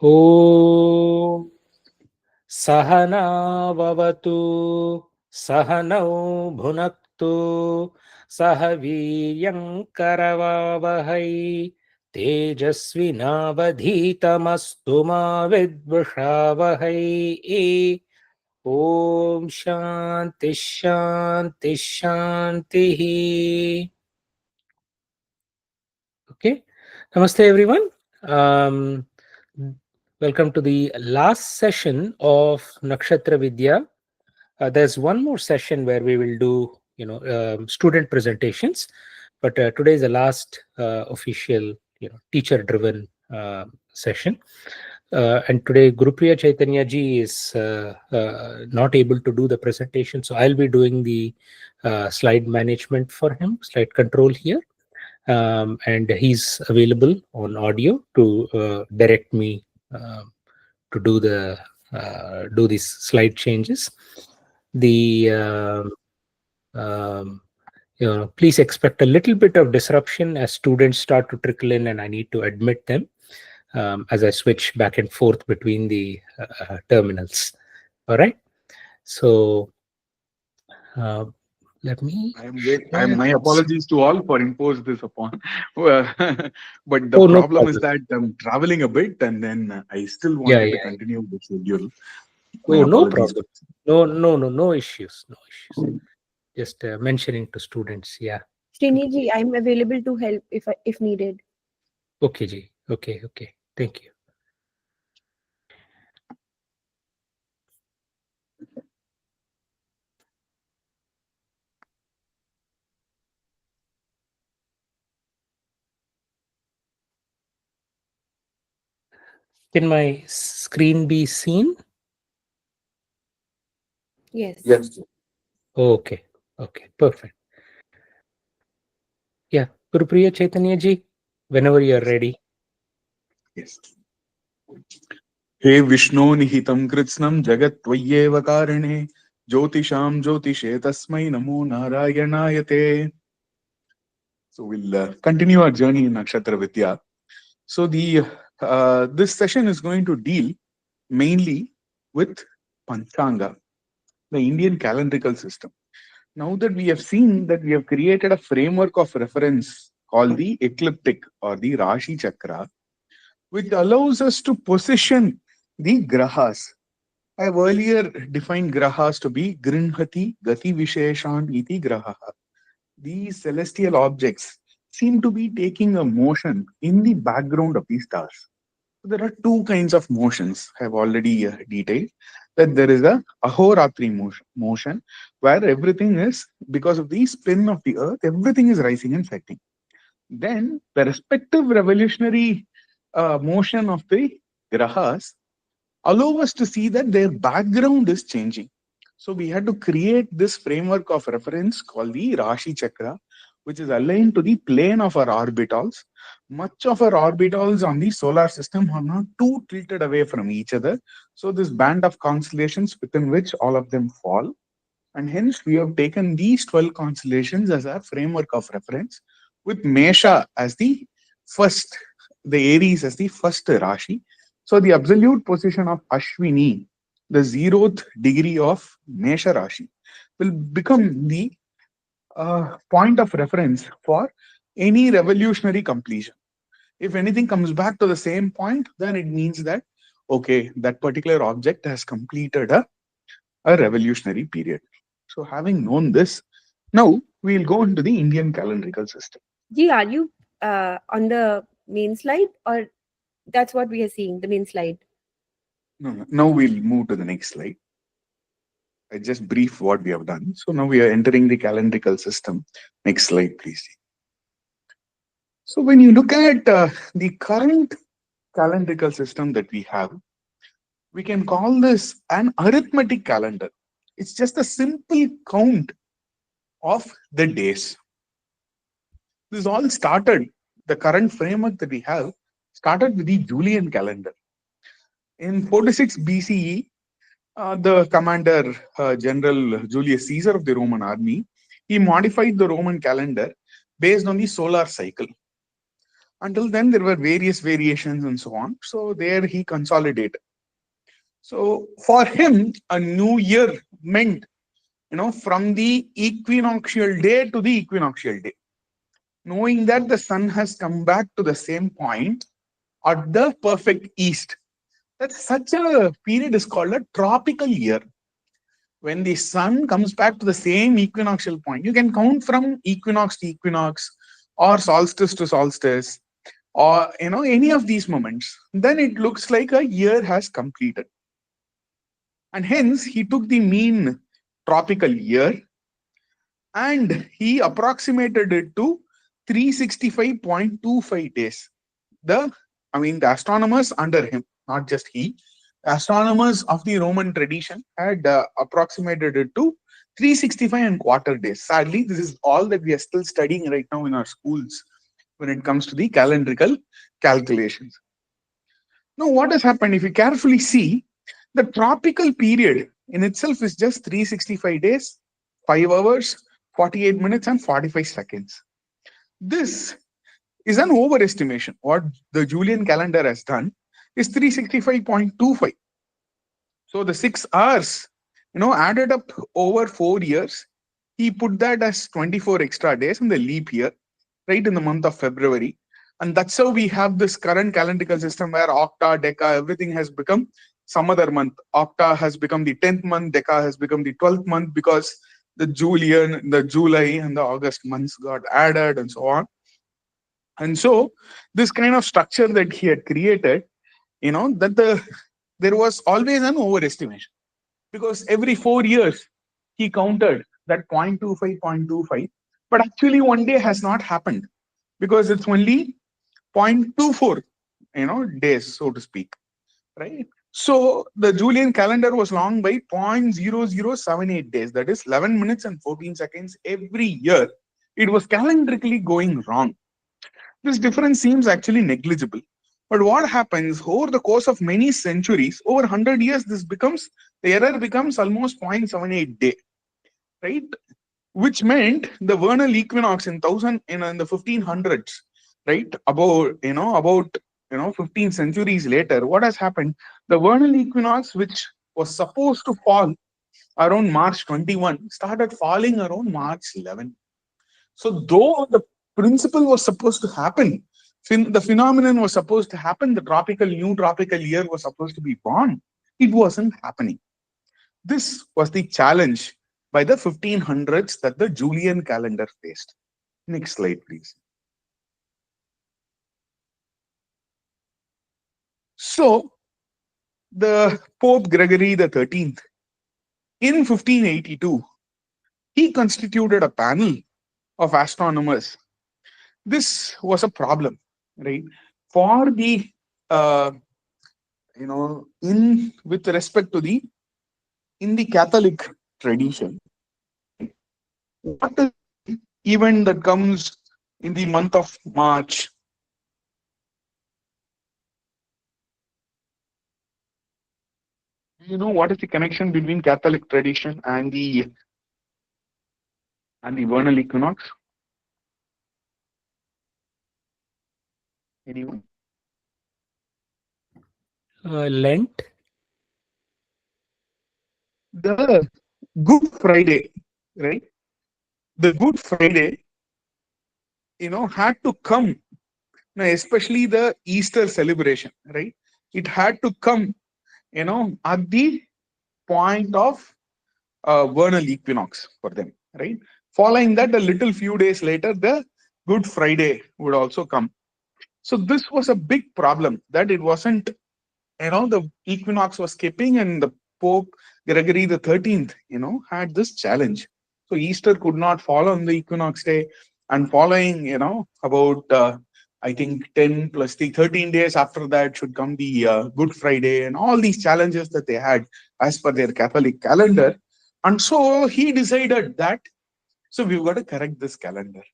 Om Sahana Vavatu Sahanau Bhunaktu Sahaviyankaravavahai Tejasvinavadhitamastu ma vidvushavahai. Om Shanti Shanti Shanti. Okay. Namaste, everyone. Um, Welcome to the last session of Nakshatra Vidya. There's one more session where we will do, student presentations, but today is the last official, teacher-driven session. And today, Gurupriya Chaitanya ji is not able to do the presentation, so I'll be doing the slide management for him, slide control here, and he's available on audio to direct me to do these slide changes. The please expect a little bit of disruption as students start to trickle in, and I need to admit them as I switch back and forth between the terminals. All right. So uh, let me. My apologies to all for impose this upon. Well, but the Oh, no problem is problem. that I'm traveling a bit, and then I still Yeah, wanted to yeah. continue the schedule. My Oh, no apologies for problem. No issues. No issues. Just mentioning to students. Yeah. Okay. Sriniji, I'm available to help if needed. Okay, Ji. Okay. Okay. Thank you. Can my screen be seen? Yes. Yes. Okay. Okay. Perfect. Yeah. Gurupriya Chaitanya Ji, whenever you're ready. Yes. हे विष्णो निहितं कृत्स्नं जगत्त्वय्येव कारणे ज्योतिषां ज्योतिषे तस्मै नमो नारायणाय ते. So we'll continue our journey in Nakshatra Vidya. So the this session is going to deal mainly with Panchanga, the Indian calendrical system. Now that we have seen that we have created a framework of reference called the ecliptic or the Rashi Chakra, which allows us to position the grahas. I have earlier defined grahas to be grinhati gati visheshan iti grahaha. These celestial objects seem to be taking a motion in the background of the stars. There are two kinds of motions I have already detailed. That there is a ahoratri motion where everything is, because of the spin of the earth, everything is rising and setting. Then the respective revolutionary motion of the grahas allow us to see that their background is changing. So we had to create this framework of reference called the Rashi Chakra, which is aligned to the plane of our orbitals. Much of our orbitals on the solar system are not too tilted away from each other. So this band of constellations within which all of them fall. And hence we have taken these 12 constellations as our framework of reference, with Mesha as the first, the Aries as the first Rashi. So the absolute position of Ashwini, the 0th degree of Mesha Rashi, will become the point of reference for any revolutionary completion. If anything comes back to the same point, then it means that, okay, that particular object has completed a revolutionary period. So, having known this, now we'll go into the Indian calendrical system. Ji, are you on the main slide, or that's what we are seeing, the main slide? No. Now we'll move to the next slide. I just brief what we have done. So now we are entering the calendrical system. Next slide, please. So when you look at the current calendrical system that we have, we can call this an arithmetic calendar. It's just a simple count of the days. This all started, the current framework that we have started with the Julian calendar. In 46 BCE, the commander, General Julius Caesar of the Roman army, he modified the Roman calendar based on the solar cycle. Until then, there were various variations and so on. So there he consolidated. So for him, a new year meant, from the equinoctial day to the equinoctial day, knowing that the sun has come back to the same point at the perfect east. That's such a period is called a tropical year. When the sun comes back to the same equinoctial point, you can count from equinox to equinox or solstice to solstice or any of these moments. Then it looks like a year has completed. And hence he took the mean tropical year and he approximated it to 365.25 days. The astronomers under him, not just he, astronomers of the Roman tradition had approximated it to 365 and quarter days. Sadly, this is all that we are still studying right now in our schools when it comes to the calendrical calculations. Now, what has happened? If you carefully see, the tropical period in itself is just 365 days, 5 hours, 48 minutes, and 45 seconds. This is an overestimation. What the Julian calendar has done is 365.25. So the 6 hours, added up over 4 years, he put that as 24 extra days in the leap year, right in the month of February. And that's how we have this current calendrical system where octa, deca, everything has become some other month. Octa has become the 10th month, deca has become the 12th month because the Julian, the July, and the August months got added and so on. And so this kind of structure that he had created, there was always an overestimation because every 4 years he counted that 0.25, 0.25, but actually one day has not happened because it's only 0.24, days, so to speak, right? So the Julian calendar was long by 0.0078 days, that is 11 minutes and 14 seconds every year. It was calendarically going wrong. This difference seems actually negligible. But what happens over the course of many centuries, over 100 years, the error becomes almost 0.78 day, right? Which meant the vernal equinox in the 1500s, right? About 15 centuries later, what has happened? The vernal equinox, which was supposed to fall around March 21, started falling around March 11. So though the principle was supposed to happen, the phenomenon was supposed to happen, the new tropical year was supposed to be born, it wasn't happening. This was the challenge by the 1500s that the Julian calendar faced. Next slide, please. So the Pope Gregory the 13th, in 1582, he constituted a panel of astronomers. This was a problem, right? For the in with respect to the in the Catholic tradition, what is the event that comes in the month of March? What is the connection between Catholic tradition and the vernal equinox? Anyone? Lent. The Good Friday, right? The Good Friday, had to come, especially the Easter celebration, right? It had to come, at the point of vernal equinox for them, right? Following that, a little few days later, the Good Friday would also come. So this was a big problem that it wasn't, the equinox was skipping and the Pope Gregory the 13th, had this challenge. So Easter could not fall on the equinox day, and following, about I think 10 plus the 13 days after that should come the Good Friday and all these challenges that they had as per their Catholic calendar. And so he decided that, so we've got to correct this calendar.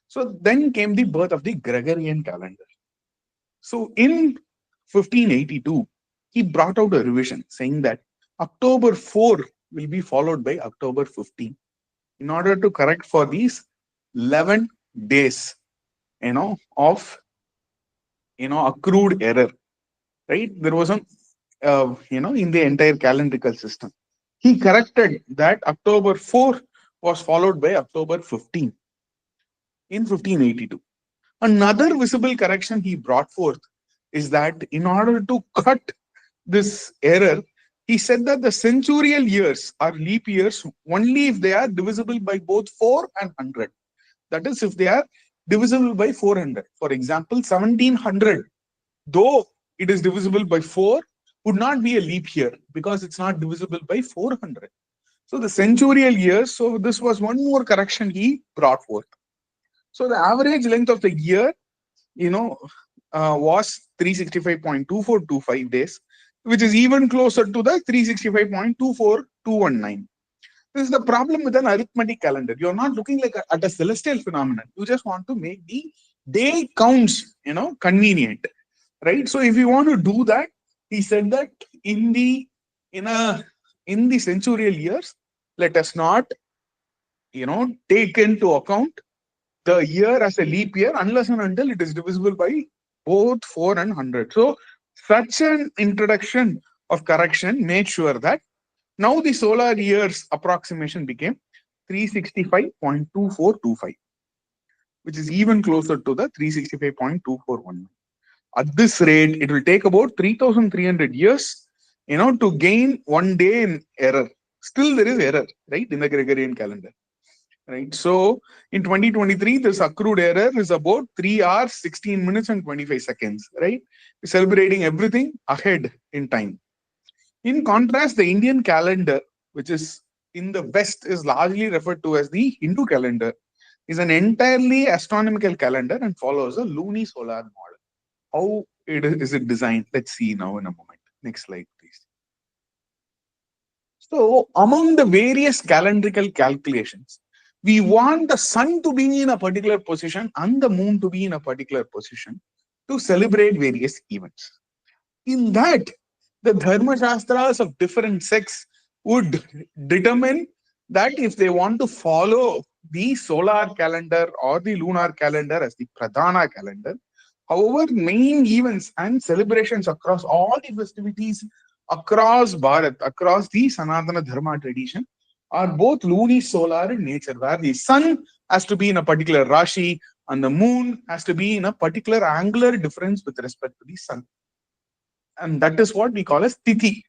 So then came the birth of the Gregorian calendar. So in 1582, he brought out a revision saying that October 4 will be followed by October 15 in order to correct for these 11 days, of accrued error, right? There was a, in the entire calendrical system. He corrected that October 4 was followed by October 15 in 1582. Another visible correction he brought forth is that in order to cut this error, he said that the centurial years are leap years only if they are divisible by both 4 and 100. That is, if they are divisible by 400. For example, 1700, though it is divisible by 4, would not be a leap year because it's not divisible by 400. So the centurial years, so this was one more correction he brought forth. So the average length of the year, was 365.2425 days, which is even closer to the 365.24219. This is the problem with an arithmetic calendar. You're not looking like at a celestial phenomenon. You just want to make the day counts, convenient, right? So if you want to do that, he said that in the centurial years, let us not, take into account the year as a leap year unless and until it is divisible by both 4 and 100. So such an introduction of correction made sure that now the solar year's approximation became 365.2425, which is even closer to the 365.241. At this rate, it will take about 3,300 years, to gain one day in error. Still, there is error, right, in the Gregorian calendar, right? So, in 2023, this accrued error is about 3 hours, 16 minutes, and 25 seconds, right? We're celebrating everything ahead in time. In contrast, the Indian calendar, which is in the West, is largely referred to as the Hindu calendar, is an entirely astronomical calendar and follows a lunisolar model. How is it designed? Let's see now in a moment. Next slide, please. So, among the various calendrical calculations, we want the sun to be in a particular position and the moon to be in a particular position to celebrate various events. In that, the Dharma Shastras of different sects would determine that if they want to follow the solar calendar or the lunar calendar as the Pradhana calendar, however, main events and celebrations across all the festivities across Bharat, across the Sanatana Dharma tradition, are both lunisolar in nature, where the sun has to be in a particular Rashi and the moon has to be in a particular angular difference with respect to the sun. And that is what we call as Tithi.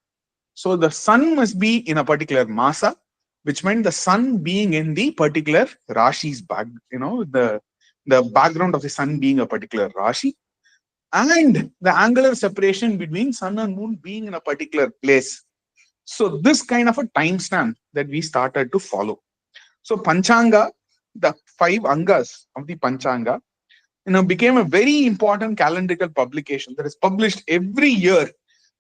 So the sun must be in a particular Masa, which meant the sun being in the particular Rashi's back, the background of the sun being a particular Rashi, and the angular separation between sun and moon being in a particular place. So this kind of a timestamp that we started to follow. So Panchanga, the 5 Angas of the Panchanga, became a very important calendrical publication that is published every year,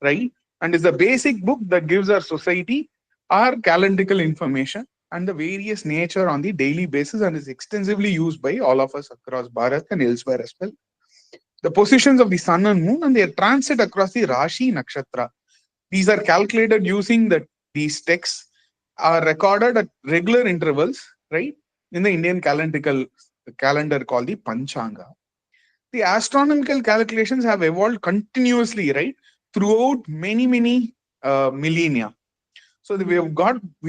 right? And is a basic book that gives our society our calendrical information and the various nature on the daily basis, and is extensively used by all of us across Bharat and elsewhere as well. The positions of the sun and moon and their transit across the Rashi Nakshatra. These are calculated using these texts are recorded at regular intervals, right? In the Indian calendar called the Panchanga. The astronomical calculations have evolved continuously, right, throughout many millennia. So we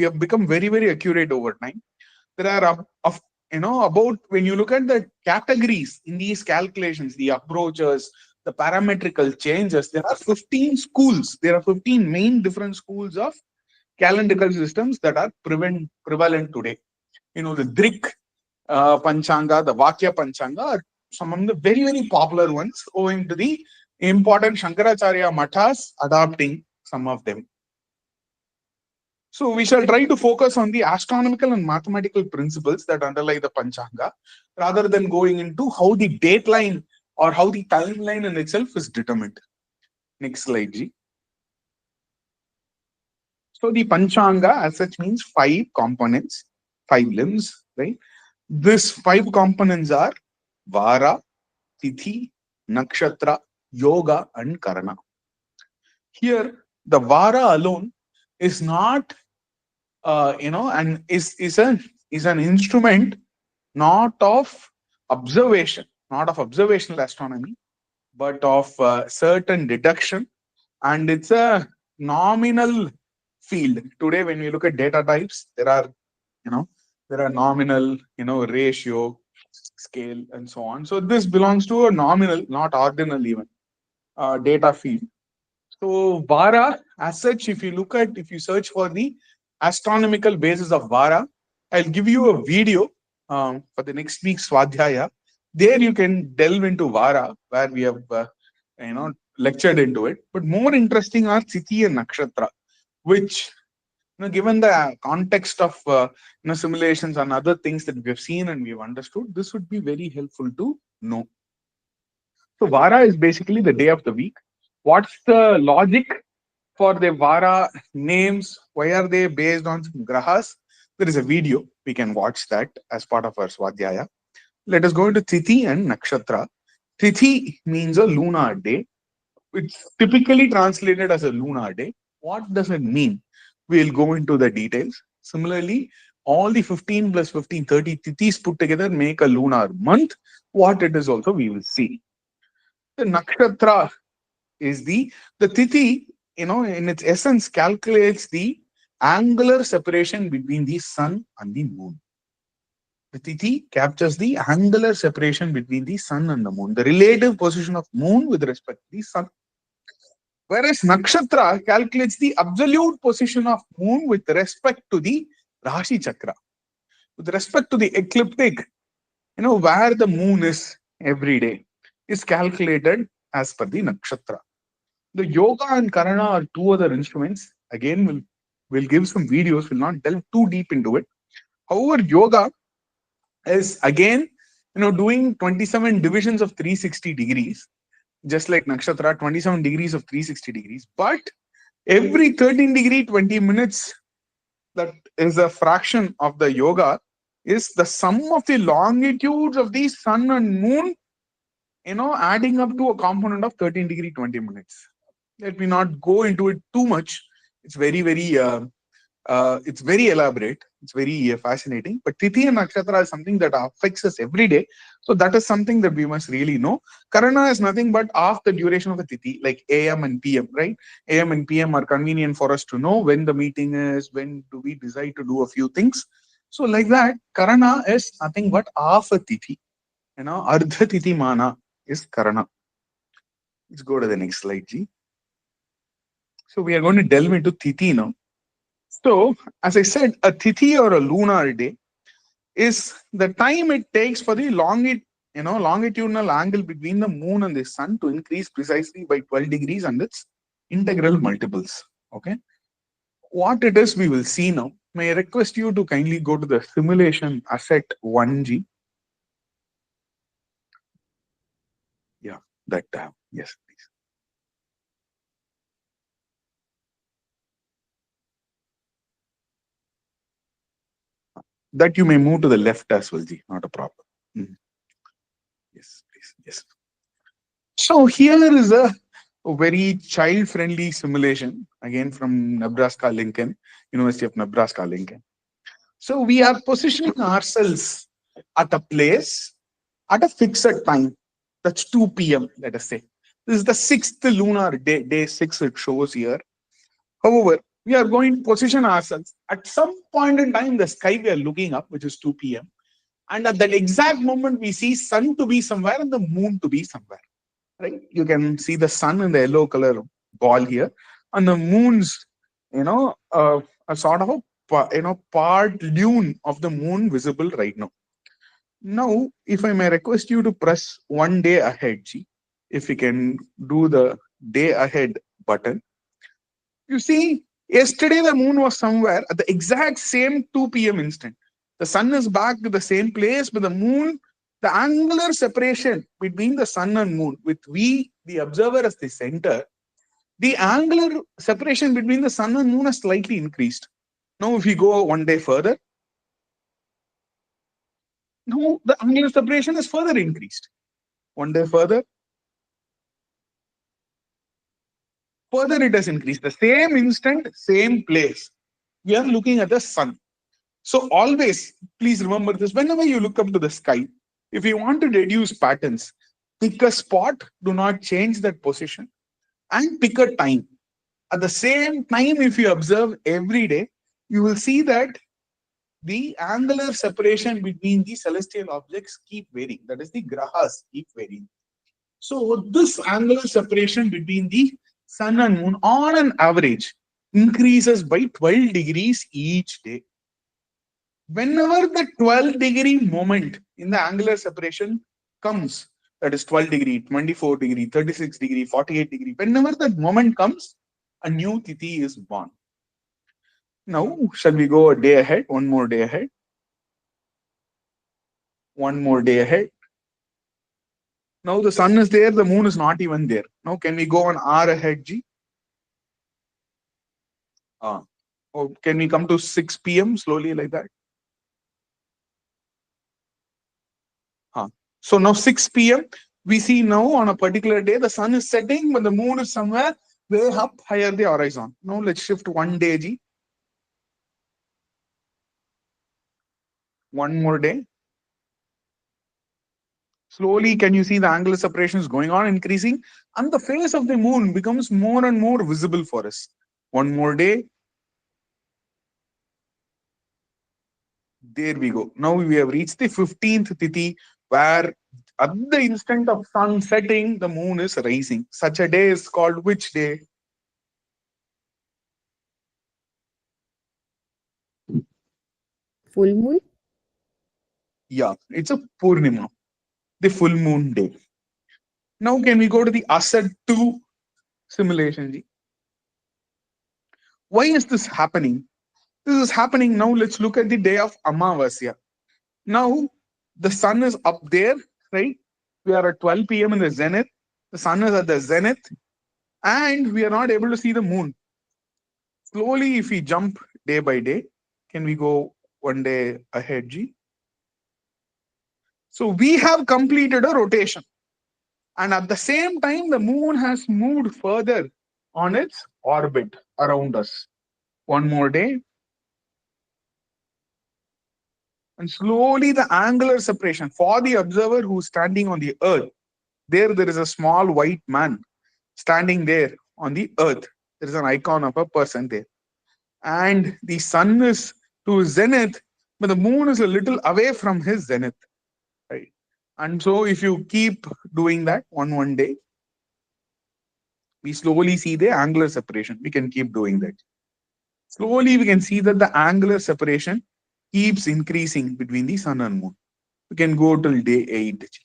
have become very, very accurate over time. There are about, when you look at the categories in these calculations, the approaches, the parametrical changes, there are 15 schools. There are 15 main different schools of calendrical systems that are prevalent today. The Drik Panchanga, the Vakya Panchanga are some of the very, very popular ones, owing to the important Shankaracharya Mathas adopting some of them. So we shall try to focus on the astronomical and mathematical principles that underlie the Panchanga, rather than going into how the date line or how the timeline in itself is determined. Next slide, G. So the Panchanga as such means 5 components, 5 limbs, right? These 5 components are Vara, Tithi, Nakshatra, Yoga, and Karana. Here, the Vara alone is not, and is an instrument not of observation, not of observational astronomy, but of certain deduction, and it's a nominal field. Today, when we look at data types, you know, there are nominal, ratio, scale, and so on. So this belongs to a nominal, not ordinal even, data field. So Vara, as such, if you search for the astronomical basis of Vara, I'll give you a video for the next week's Swadhyaya. There you can delve into Vara, where we have, lectured into it. But more interesting are Tithi and Nakshatra, which, given the context of, simulations and other things that we have seen and we have understood, this would be very helpful to know. So Vara is basically the day of the week. What's the logic for the Vara names? Why are they based on some grahas? There is a video. We can watch that as part of our Swadhyaya. Let us go into Tithi and Nakshatra. Tithi means a lunar day. It's typically translated as a lunar day. What does it mean? We'll go into the details. Similarly, all the 15 plus 15, 30 Tithis put together make a lunar month. What it is also we will see. The Nakshatra is the Tithi, in its essence, calculates the angular separation between the sun and the moon. The Tithi captures the angular separation between the sun and the moon, the relative position of moon with respect to the sun. Whereas Nakshatra calculates the absolute position of moon with respect to the Rashi Chakra, with respect to the ecliptic, where the moon is every day, is calculated as per the Nakshatra. The yoga and karana are two other instruments. Again, we'll give some videos, we'll not delve too deep into it. However, yoga is again, doing 27 divisions of 360 degrees, just like Nakshatra, 27 degrees of 360 degrees. But every 13 degree, 20 minutes, that is a fraction of the yoga, is the sum of the longitudes of the sun and moon, adding up to a component of 13 degree, 20 minutes. Let me not go into it too much. It's very, it's very elaborate. It's very fascinating. But Tithi and Nakshatra is something that affects us every day. So that is something that we must really know. Karana is nothing but half the duration of a Tithi, like AM and PM, right? AM and PM are convenient for us to know when the meeting is, when do we decide to do a few things. So like that, Karana is nothing but half a Tithi. Ardha Tithi Mana is Karana. Let's go to the next slide, G. So we are going to delve into Tithi now. So, as I said, a Tithi or a lunar day is the time it takes for the longitudinal angle between the moon and the sun to increase precisely by 12 degrees and its integral multiples. Okay. What it is, we will see now. May I request you to kindly go to the simulation asset 1G. Yeah, that yes, please. That you may move to the left as well, G, not a problem. Yes, please. Yes. So here is a very child-friendly simulation, again from Nebraska Lincoln, University of Nebraska Lincoln. So we are positioning ourselves at a place at a fixed time. That's 2 p.m., let us say. This is the 6th lunar day, day 6 it shows here. However, we are going to position ourselves at some point in time, the sky we are looking up, which is 2 p.m. And at that exact moment, we see sun to be somewhere and the moon to be somewhere. Right? You can see the sun in the yellow color ball here, and the moon's, a sort of a, part lune of the moon visible right now. Now, if I may request you to press one day ahead, G, if you can do the day ahead button. You see, yesterday the moon was somewhere at the exact same 2 p.m. instant. The sun is back to the same place, but the moon, the angular separation between the sun and moon, with we, the observer, as the center, the angular separation between the sun and moon has slightly increased. Now, if we go one day further, now the angular separation is further increased. One day further, further it has increased. The same instant, same place. We are looking at the sun. So always, please remember this, whenever you look up to the sky, if you want to deduce patterns, Pick a spot, do not change that position, and pick a time. At the same time, if you observe every day, you will see that the angular separation between the celestial objects keep varying. That is, the grahas keep varying. So this angular separation between the sun and moon on an average increases by 12 degrees each day. Whenever the 12-degree moment in the angular separation comes, that is 12 degree, 24 degree, 36 degree, 48 degree, whenever that moment comes, a new tithi is born. Now, shall we go a day ahead? One more day ahead. One more day ahead. Now the sun is there, the moon is not even there. Now can we go an hour ahead, G? Or can we come to 6 p.m. slowly like that? So now 6 p.m. we see now on a particular day the sun is setting, but the moon is somewhere way up higher the horizon. Now let's shift one day, G. One more day. Slowly, can you see the angular separation is going on, increasing, and the face of the moon becomes more and more visible for us. One more day. There we go. Now we have reached the 15th tithi, where at the instant of sun setting, the moon is rising. Such a day is called which day? Full moon. Yeah, it's a Purnima, the full moon day. Now can we go to the Asad 2 simulation? Ji? Why is this happening? This is happening now. Let's look at the day of Amavasya. Now the sun is up there, right? We are at 12 p.m. in the zenith. The sun is at the zenith, and we are not able to see the moon. Slowly, if we jump day by day, can we go one day ahead, G? So we have completed a rotation. And at the same time, the moon has moved further on its orbit around us. One more day. And slowly the angular separation for the observer who's standing on the earth. There is a small white man standing there on the earth. There is an icon of a person there. And the sun is to zenith, but the moon is a little away from his zenith. Right. And so if you keep doing that one day, we slowly see the angular separation. We can keep doing that. Slowly we can see that the angular separation keeps increasing between the sun and moon. We can go till day 8.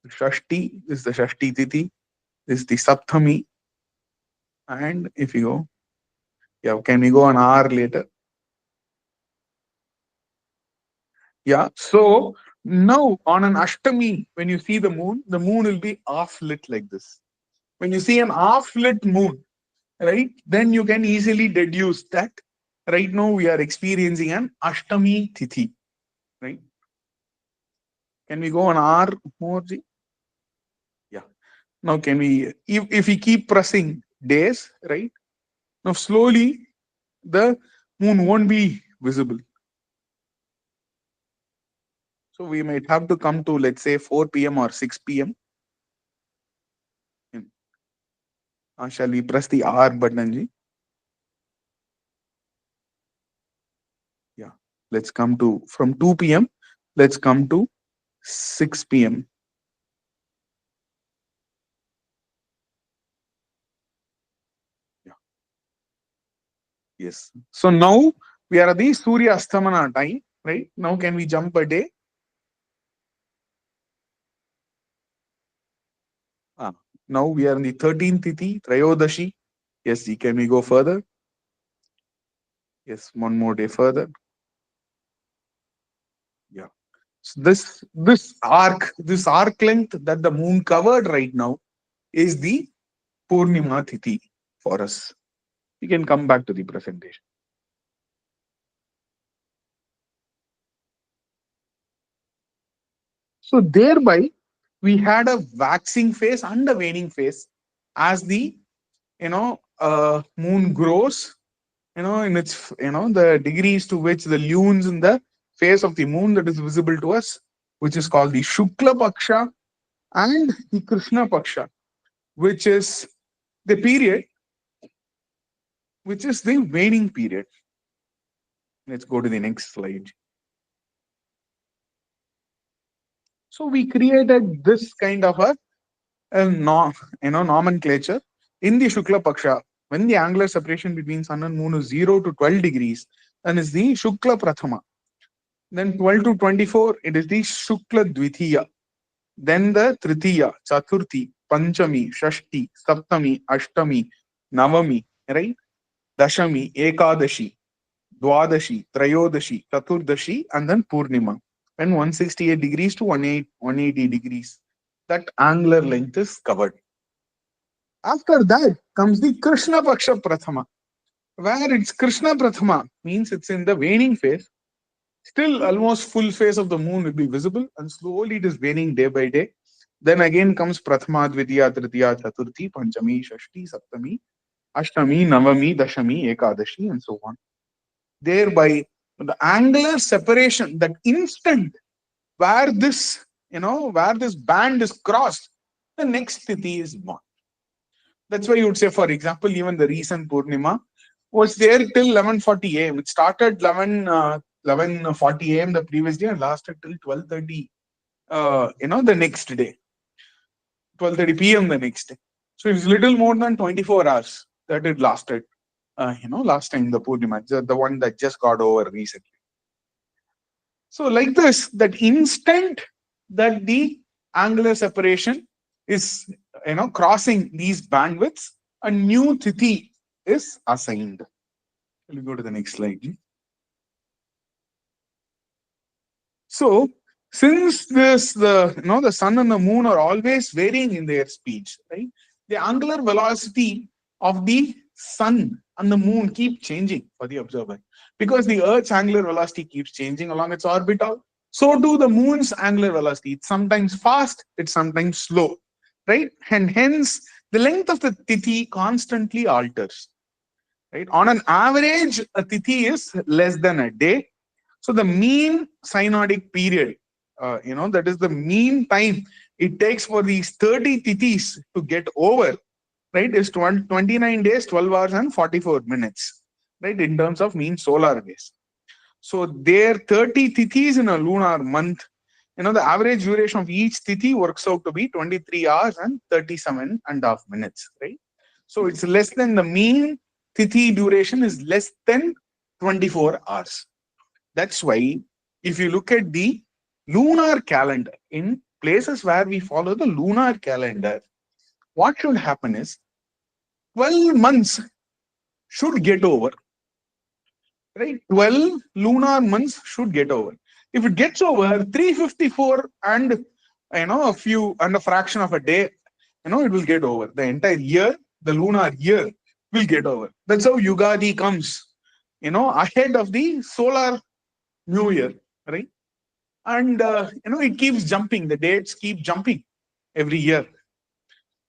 Shashti is the Shashti Tithi, this is the Saptami. And if you go, yeah, can we go an hour later? Yeah, so now on an Ashtami, when you see the moon will be half lit like this. When you see an half lit moon, right, then you can easily deduce that right now we are experiencing an Ashtami Tithi, right? Can we go an hour more, Ji? Yeah. Now can we, if we keep pressing days, right? Now slowly the moon won't be visible. So we might have to come to, let's say, 4 p.m. or 6 p.m. Shall we press the R button, Ji? Yeah. Let's come to, from 2 p.m., let's come to 6 p.m. Yeah. Yes. So now we are at the Surya Astamana time, right? Now can we jump a day? Now we are in the 13th Tithi, Trayodashi. Yes, can we go further? Yes, one more day further. Yeah. So this arc length that the moon covered right now is the Purnima Tithi for us. We can come back to the presentation. So thereby we had a waxing phase and a waning phase as the moon grows, in its the degrees to which the lunes in the phase of the moon that is visible to us, which is called the Shukla Paksha, and the Krishna Paksha, which is the period, which is the waning period. Let's go to the next slide. So we created this kind of a nomenclature in the Shukla Paksha. When the angular separation between sun and moon is 0 to 12 degrees, then is the Shukla Prathama. Then 12 to 24, it is the Shukla Dvitiya. Then the Tritiya, Chaturthi, Panchami, Shashti, Saptami, Ashtami, Navami, right? Dashami, Ekadashi, Dwadashi, Trayodashi, Chaturdashi, and then Purnima. When 168 degrees to 180 degrees, that angular length is covered. After that comes the Krishna Paksha Prathama, where it's Krishna Prathama, means it's in the waning phase. Still, almost full phase of the moon will be visible, and slowly it is waning day by day. Then again comes Prathama, Dvitiya, Tritiya, Chaturthi, Panchami, Shashti, Saptami, Ashtami, Navami, Dashami, Ekadashi, and so on. Thereby, the angular separation, that instant where this band is crossed, the next tithi is born. That's why you would say, for example, even the recent Purnima was there till 11:40 a.m. It started 11:40 a.m. the previous day and lasted till 12:30. The next day, 12:30 p.m. the next day. So it's little more than 24 hours that it lasted. Last time the Purnima, the one that just got over recently. So like this, that instant that the angular separation is crossing these bandwidths, a new tithi is assigned. We'll go to the next slide. So since the sun and the moon are always varying in their speed, right? The angular velocity of the sun and the moon keep changing for the observer, because the Earth's angular velocity keeps changing along its orbit. So do the moon's angular velocity. It's sometimes fast, it's sometimes slow, right? And hence the length of the tithi constantly alters. Right? On an average, a tithi is less than a day. So the mean synodic period, that is the mean time it takes for these 30 tithis to get over, right, is 29 days, 12 hours, and 44 minutes, right, in terms of mean solar days. So there 30 tithis in a lunar month, the average duration of each tithi works out to be 23 hours and 37 and a half minutes, right? So it's less than the mean tithi duration is less than 24 hours. That's why if you look at the lunar calendar, in places where we follow the lunar calendar, what should happen is 12 months should get over, right? 12 lunar months should get over. If it gets over 354 and a fraction of a day, it will get over. The entire year, the lunar year will get over. That's how Yugadi comes, ahead of the solar new year, right? And it keeps jumping. The dates keep jumping every year.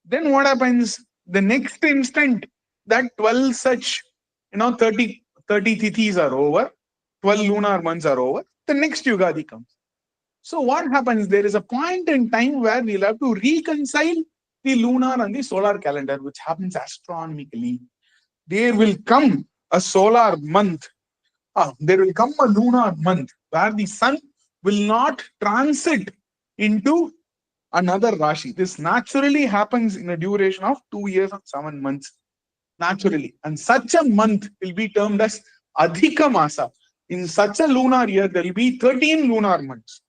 Then what happens? The next instant, that 12 such, 30 tithis are over, 12 lunar months are over, the next Yugadi comes. So what happens? There is a point in time where we'll have to reconcile the lunar and the solar calendar, which happens astronomically. There will come a solar month. There will come a lunar month where the sun will not transit into another Rashi. This naturally happens in a duration of 2 years and 7 months. Naturally. And such a month will be termed as Adhika Masa. In such a lunar year, there will be 13 lunar months,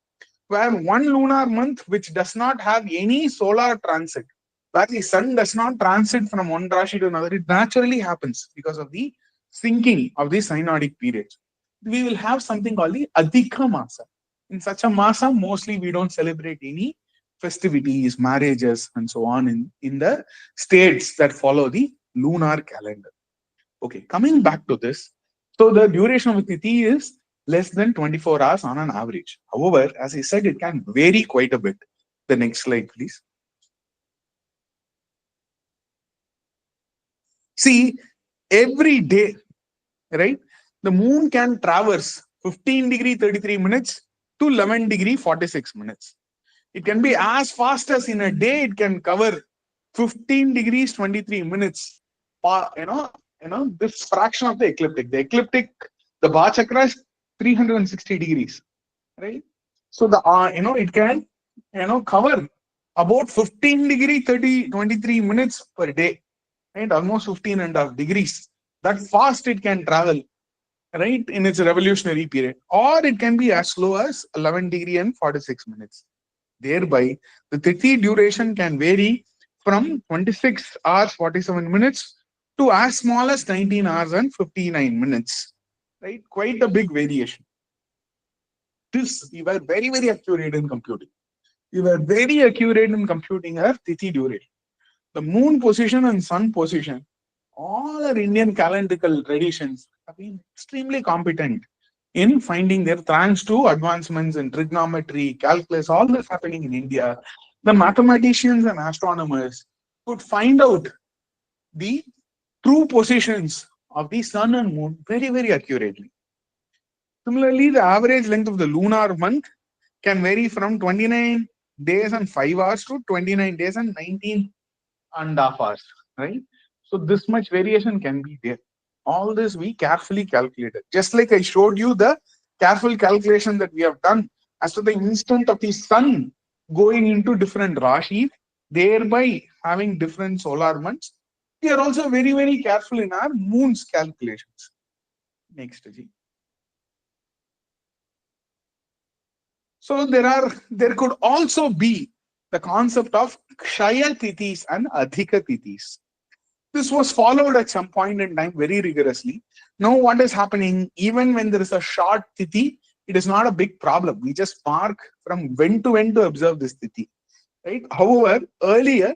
where one lunar month which does not have any solar transit, where the sun does not transit from one Rashi to another, it naturally happens because of the sinking of the synodic periods. We will have something called the Adhika Masa. In such a Masa, mostly we don't celebrate any festivities, marriages, and so on in the states that follow the lunar calendar. Okay, coming back to this. So the duration of a tithi is less than 24 hours on an average. However, as I said, it can vary quite a bit. The next slide, please. See, every day, right, the moon can traverse 15 degree 33 minutes to 11 degree 46 minutes. It can be as fast as in a day, it can cover 15 degrees 23 minutes. This fraction of the ecliptic. The ecliptic, the bar chakra is 360 degrees, right? So it can, cover about 15 degree 23 minutes per day, right? Almost 15.5 degrees. That fast it can travel, right, in its revolutionary period. Or it can be as slow as 11 degree and 46 minutes. Thereby, the Tithi duration can vary from 26 hours 47 minutes to as small as 19 hours and 59 minutes. Right? Quite a big variation. This, we were very, very accurate in computing. We were very accurate in computing our Tithi duration. The moon position and sun position, all our Indian calendrical traditions have been extremely competent in finding their, thanks to advancements in trigonometry, calculus, all this happening in India. The mathematicians and astronomers could find out the true positions of the sun and moon very, very accurately. Similarly, the average length of the lunar month can vary from 29 days and 5 hours to 29 days and 19.5 hours, right? So this much variation can be there. All this we carefully calculated. Just like I showed you the careful calculation that we have done as to the instant of the sun going into different rashis, thereby having different solar months. We are also very, very careful in our moon's calculations. Next, Ji. So there could also be the concept of Kshaya Tithis and Adhika Tithis. This was followed at some point in time very rigorously. Now what is happening, even when there is a short Tithi, it is not a big problem. We just mark from when to when to observe this Tithi. Right? However, earlier,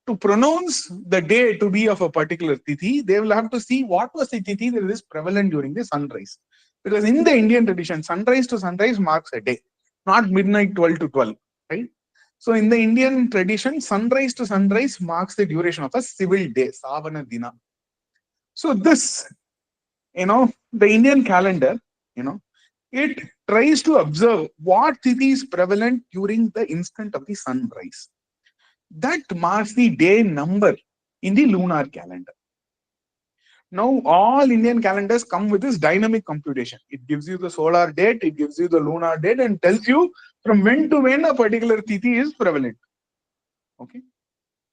to pronounce the day to be of a particular Tithi, they will have to see what was the Tithi that is prevalent during the sunrise. Because in the Indian tradition, sunrise to sunrise marks a day, not midnight 12 to 12. Right? So in the Indian tradition, sunrise to sunrise marks the duration of a civil day, Savana Dina. So this, the Indian calendar, it tries to observe what Tithi is prevalent during the instant of the sunrise. That marks the day number in the lunar calendar. Now, all Indian calendars come with this dynamic computation. It gives you the solar date, it gives you the lunar date, and tells you from when to when a particular Tithi is prevalent. Okay.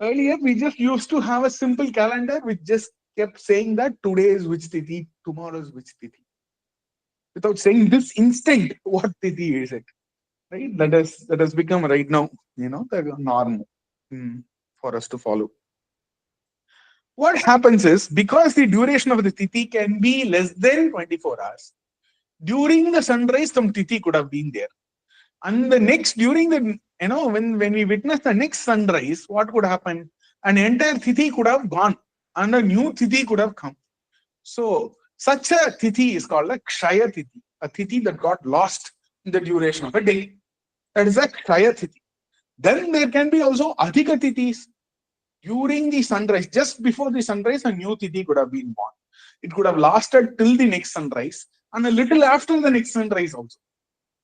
Earlier, we just used to have a simple calendar which just kept saying that today is which Tithi, tomorrow is which Tithi, without saying this instant what Tithi is it. Right? That has become right now, the norm for us to follow. What happens is, because the duration of the Tithi can be less than 24 hours, during the sunrise, some Tithi could have been there. And the next, during the, when we witness the next sunrise, what could happen? An entire Tithi could have gone and a new Tithi could have come. So, such a Tithi is called a Kshaya Tithi, a Tithi that got lost in the duration of a day. That is a Kshaya Tithi. Then there can be also Adhika Tithis. During the sunrise, just before the sunrise, a new Tithi could have been born. It could have lasted till the next sunrise and a little after the next sunrise also.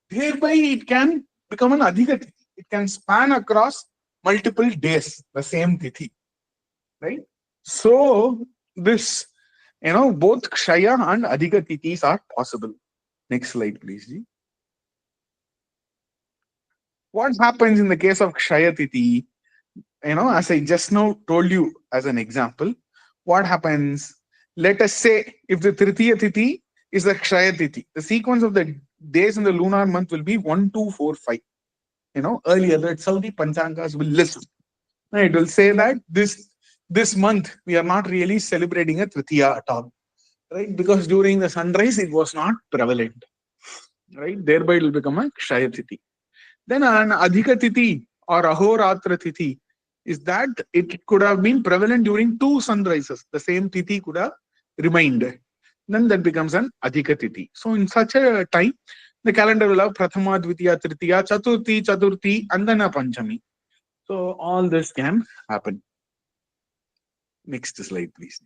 Thereby, it can become an Adhika Tithi. It can span across multiple days, the same Tithi. Right? So, this, both Kshaya and Adhika Tithis are possible. Next slide, please. Ji. What happens in the case of Kshaya Tithi? As I just now told you as an example, what happens? Let us say if the Tritiya Tithi is the Kshaya Tithi, the sequence of the days in the lunar month will be 1, 2, 4, 5. Earlier that's how the Panchangas will list. It will say that this month we are not really celebrating a Tritiya at all, right? Because during the sunrise it was not prevalent, right? Thereby it will become a Kshaya Tithi. Then an Adhika Tithi or Ahoratra Tithi is that it could have been prevalent during 2 sunrises. The same Tithi could have remained. Then that becomes an Adhika Tithi. So in such a time, the calendar will have Prathama, Dvitiya, Tritiya, Chaturthi, Chaturthi, and then a Panchami. So all this can happen. Next slide, please.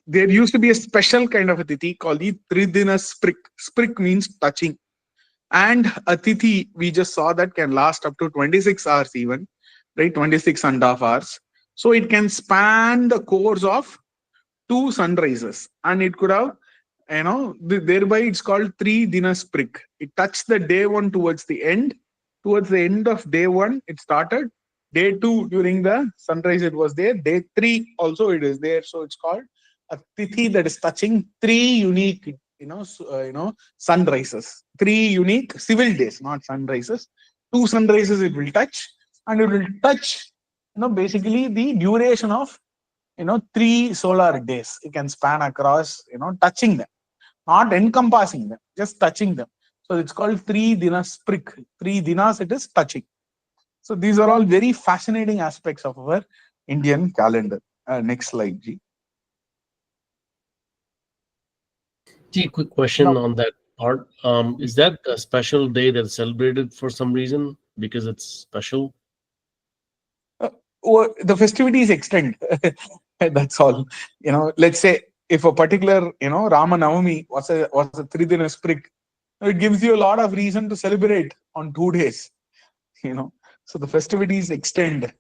there used to be a special kind of a tithi called the Tridina Sprik. Sprik means touching. And a tithi, we just saw that can last up to 26 hours even, right? 26 and a half hours. So it can span the course of two sunrises. And it could have, thereby it's called 3 dinas sprik. It touched the day one towards the end. Towards the end of day one, it started. Day two, during the sunrise, it was there. Day three, also it is there. So it's called a tithi that is touching three unique, sunrises. Three unique civil days, not sunrises. Two sunrises it will touch, and it will touch, basically the duration of, three solar days. It can span across, touching them, not encompassing them, just touching them. So it's called 3 dinas sprik. 3 dinas, it is touching. So these are all very fascinating aspects of our Indian calendar. Next slide, G. Gee, quick question on that part. Is that a special day that's celebrated for some reason because it's special? The festivities extend. That's all. Let's say if a particular, Rama Navami was a 3 dinas sprik, it gives you a lot of reason to celebrate on 2 days. So the festivities extend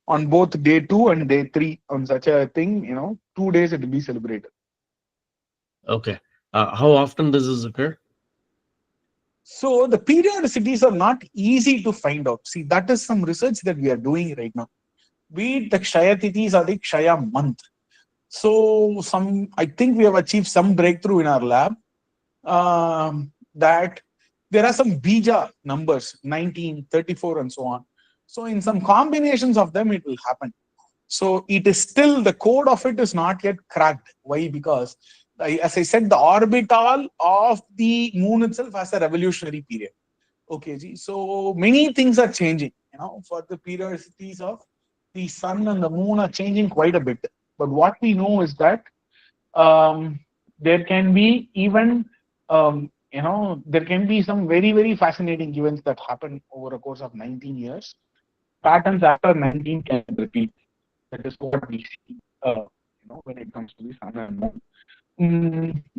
on both day 2 and day 3 on such a thing. 2 days it will be celebrated. Okay. How often does this occur? So the periodicities are not easy to find out. See, that is some research that we are doing right now. Be it the Kshaya Tithis or the Kshaya month. So I think we have achieved some breakthrough in our lab, that there are some bija numbers, 19, 34 and so on. So in some combinations of them, it will happen. So it is still, the code of it is not yet cracked. Why? Because as I said, the orbital of the moon itself has a revolutionary period. Okay, Ji. So many things are changing, for the periodicities of the sun and the moon are changing quite a bit. But what we know is that there can be even, there can be some very, very fascinating events that happen over a course of 19 years. Patterns after 19 can repeat. That is what we see, when it comes to the sun and moon.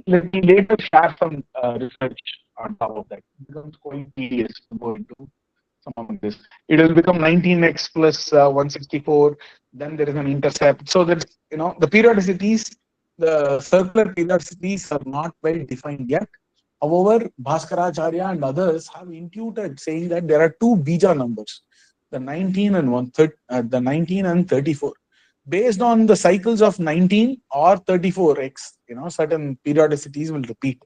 Let me later share some research on top of that. It becomes quite tedious to go into some of this. It will become 19x plus 164. Then there is an intercept. So that, the periodicities, the circular periodicities are not well defined yet. However, Bhaskaracharya and others have intuited saying that there are two bija numbers, the 19 and the 19 and 34. Based on the cycles of 19 or 34x, certain periodicities will repeat.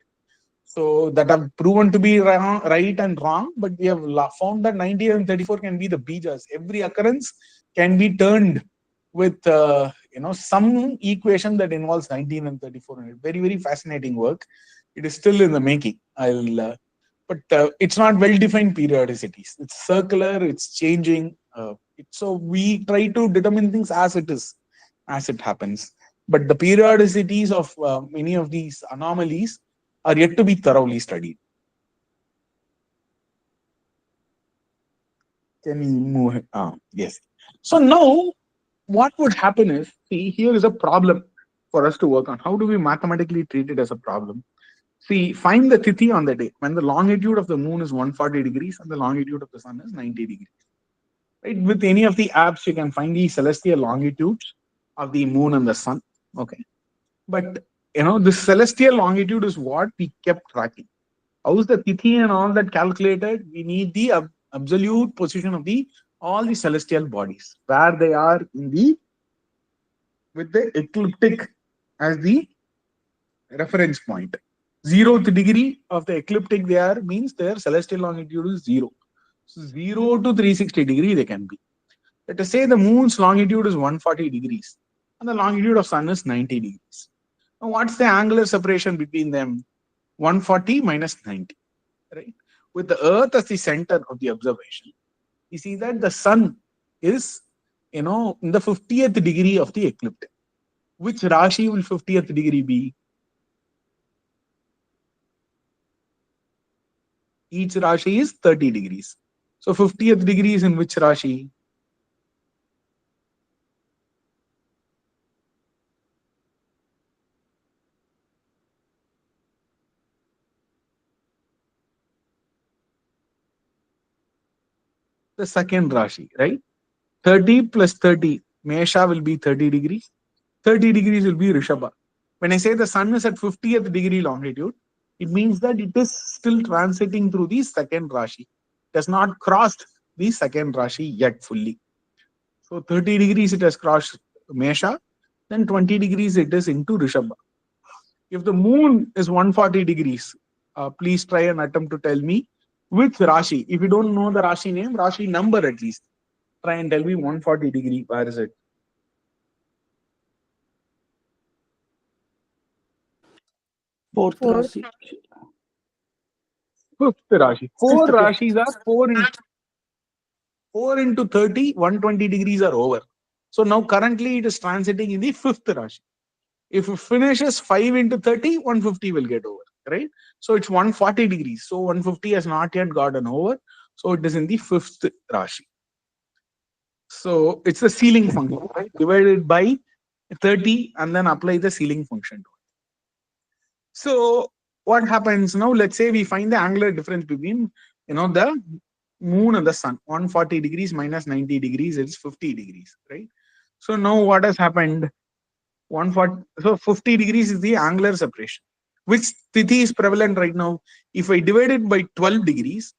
So that have proven to be right and wrong, but we have found that 19 and 34 can be the bijas. Every occurrence can be turned with some equation that involves 19 and 34 in it. Very, very fascinating work. It is still in the making. But it's not well-defined periodicities. It's circular. It's changing. So we try to determine things as it is, as it happens. But the periodicities of many of these anomalies are yet to be thoroughly studied. Can we move? Yes. So now, what would happen is, see, here is a problem for us to work on. How do we mathematically treat it as a problem? See, find the tithi on the day when the longitude of the moon is 140 degrees and the longitude of the sun is 90 degrees. Right? With any of the apps, you can find the celestial longitudes of the moon and the sun. Okay. But, the celestial longitude is what we kept tracking. How is the tithi and all that calculated? We need the absolute position of all the celestial bodies, where they are with the ecliptic as the reference point. 0th degree of the ecliptic there means their celestial longitude is 0. So 0 to 360 degree they can be. Let us say the moon's longitude is 140 degrees and the longitude of sun is 90 degrees. Now what's the angular separation between them? 140 minus 90. Right? With the earth as the center of the observation, you see that the sun is, in the 50th degree of the ecliptic. Which Rashi will 50th degree be? Each Rashi is 30 degrees. So 50th degree is in which Rashi? the second Rashi, right? 30 plus 30, Mesha will be 30 degrees. 30 degrees will be Rishabha. When I say the sun is at 50th degree longitude, it means that it is still transiting through the second Rashi. It has not crossed the second Rashi yet fully. So 30 degrees it has crossed Mesha, then 20 degrees it is into Rishabha. If the moon is 140 degrees, please try and attempt to tell me which Rashi. If you don't know the Rashi name, Rashi number at least. Try and tell me 140 degree. Where is it? Fourth Fourth. Rashi. Fifth Rashi. Four Fifth, fifth. Rashis are 4 into 30, 120 degrees are over. So now currently it is transiting in the fifth Rashi. If it finishes 5 into 30, 150 will get over, right? So it's 140 degrees. So 150 has not yet gotten over. So it is in the fifth Rashi. So it's the ceiling function, right? Divided by 30 and then apply the ceiling function to it. So what happens now? Let's say we find the angular difference between, the moon and the sun. 140 degrees minus 90 degrees is 50 degrees, right? So now what has happened? 140, so 50 degrees is the angular separation. Which tithi is prevalent right now? If I divide it by 12 degrees,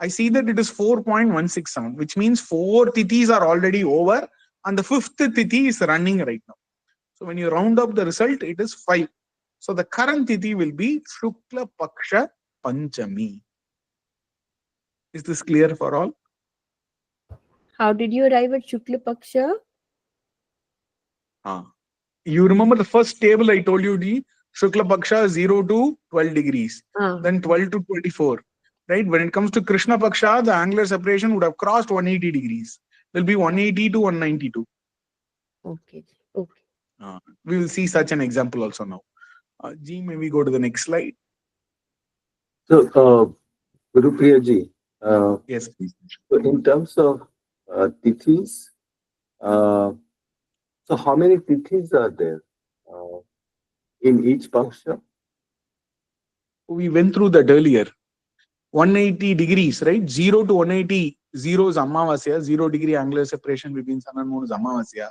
I see that it is 4.167, which means 4 tithis are already over and the fifth tithi is running right now. So when you round up the result, it is 5. So the current tithi will be Shukla Paksha Panchami. Is this clear for all? How did you arrive at Shukla Paksha? You remember the first table I told you, the Shukla Paksha 0 to 12 degrees, then 12 to 24. Right? When it comes to Krishna Paksha, the angular separation would have crossed 180 degrees. There will be 180 to 192. Okay. Okay. We will see such an example also now. G, may we go to the next slide? So, Gurupriya ji, Yes, please. so in terms of tithis, so how many tithis are there in each paksha? We went through that earlier. 180 degrees, right? 0 to 180, 0 is Amavasya, 0 degree angular separation between sun and moon is Amavasya.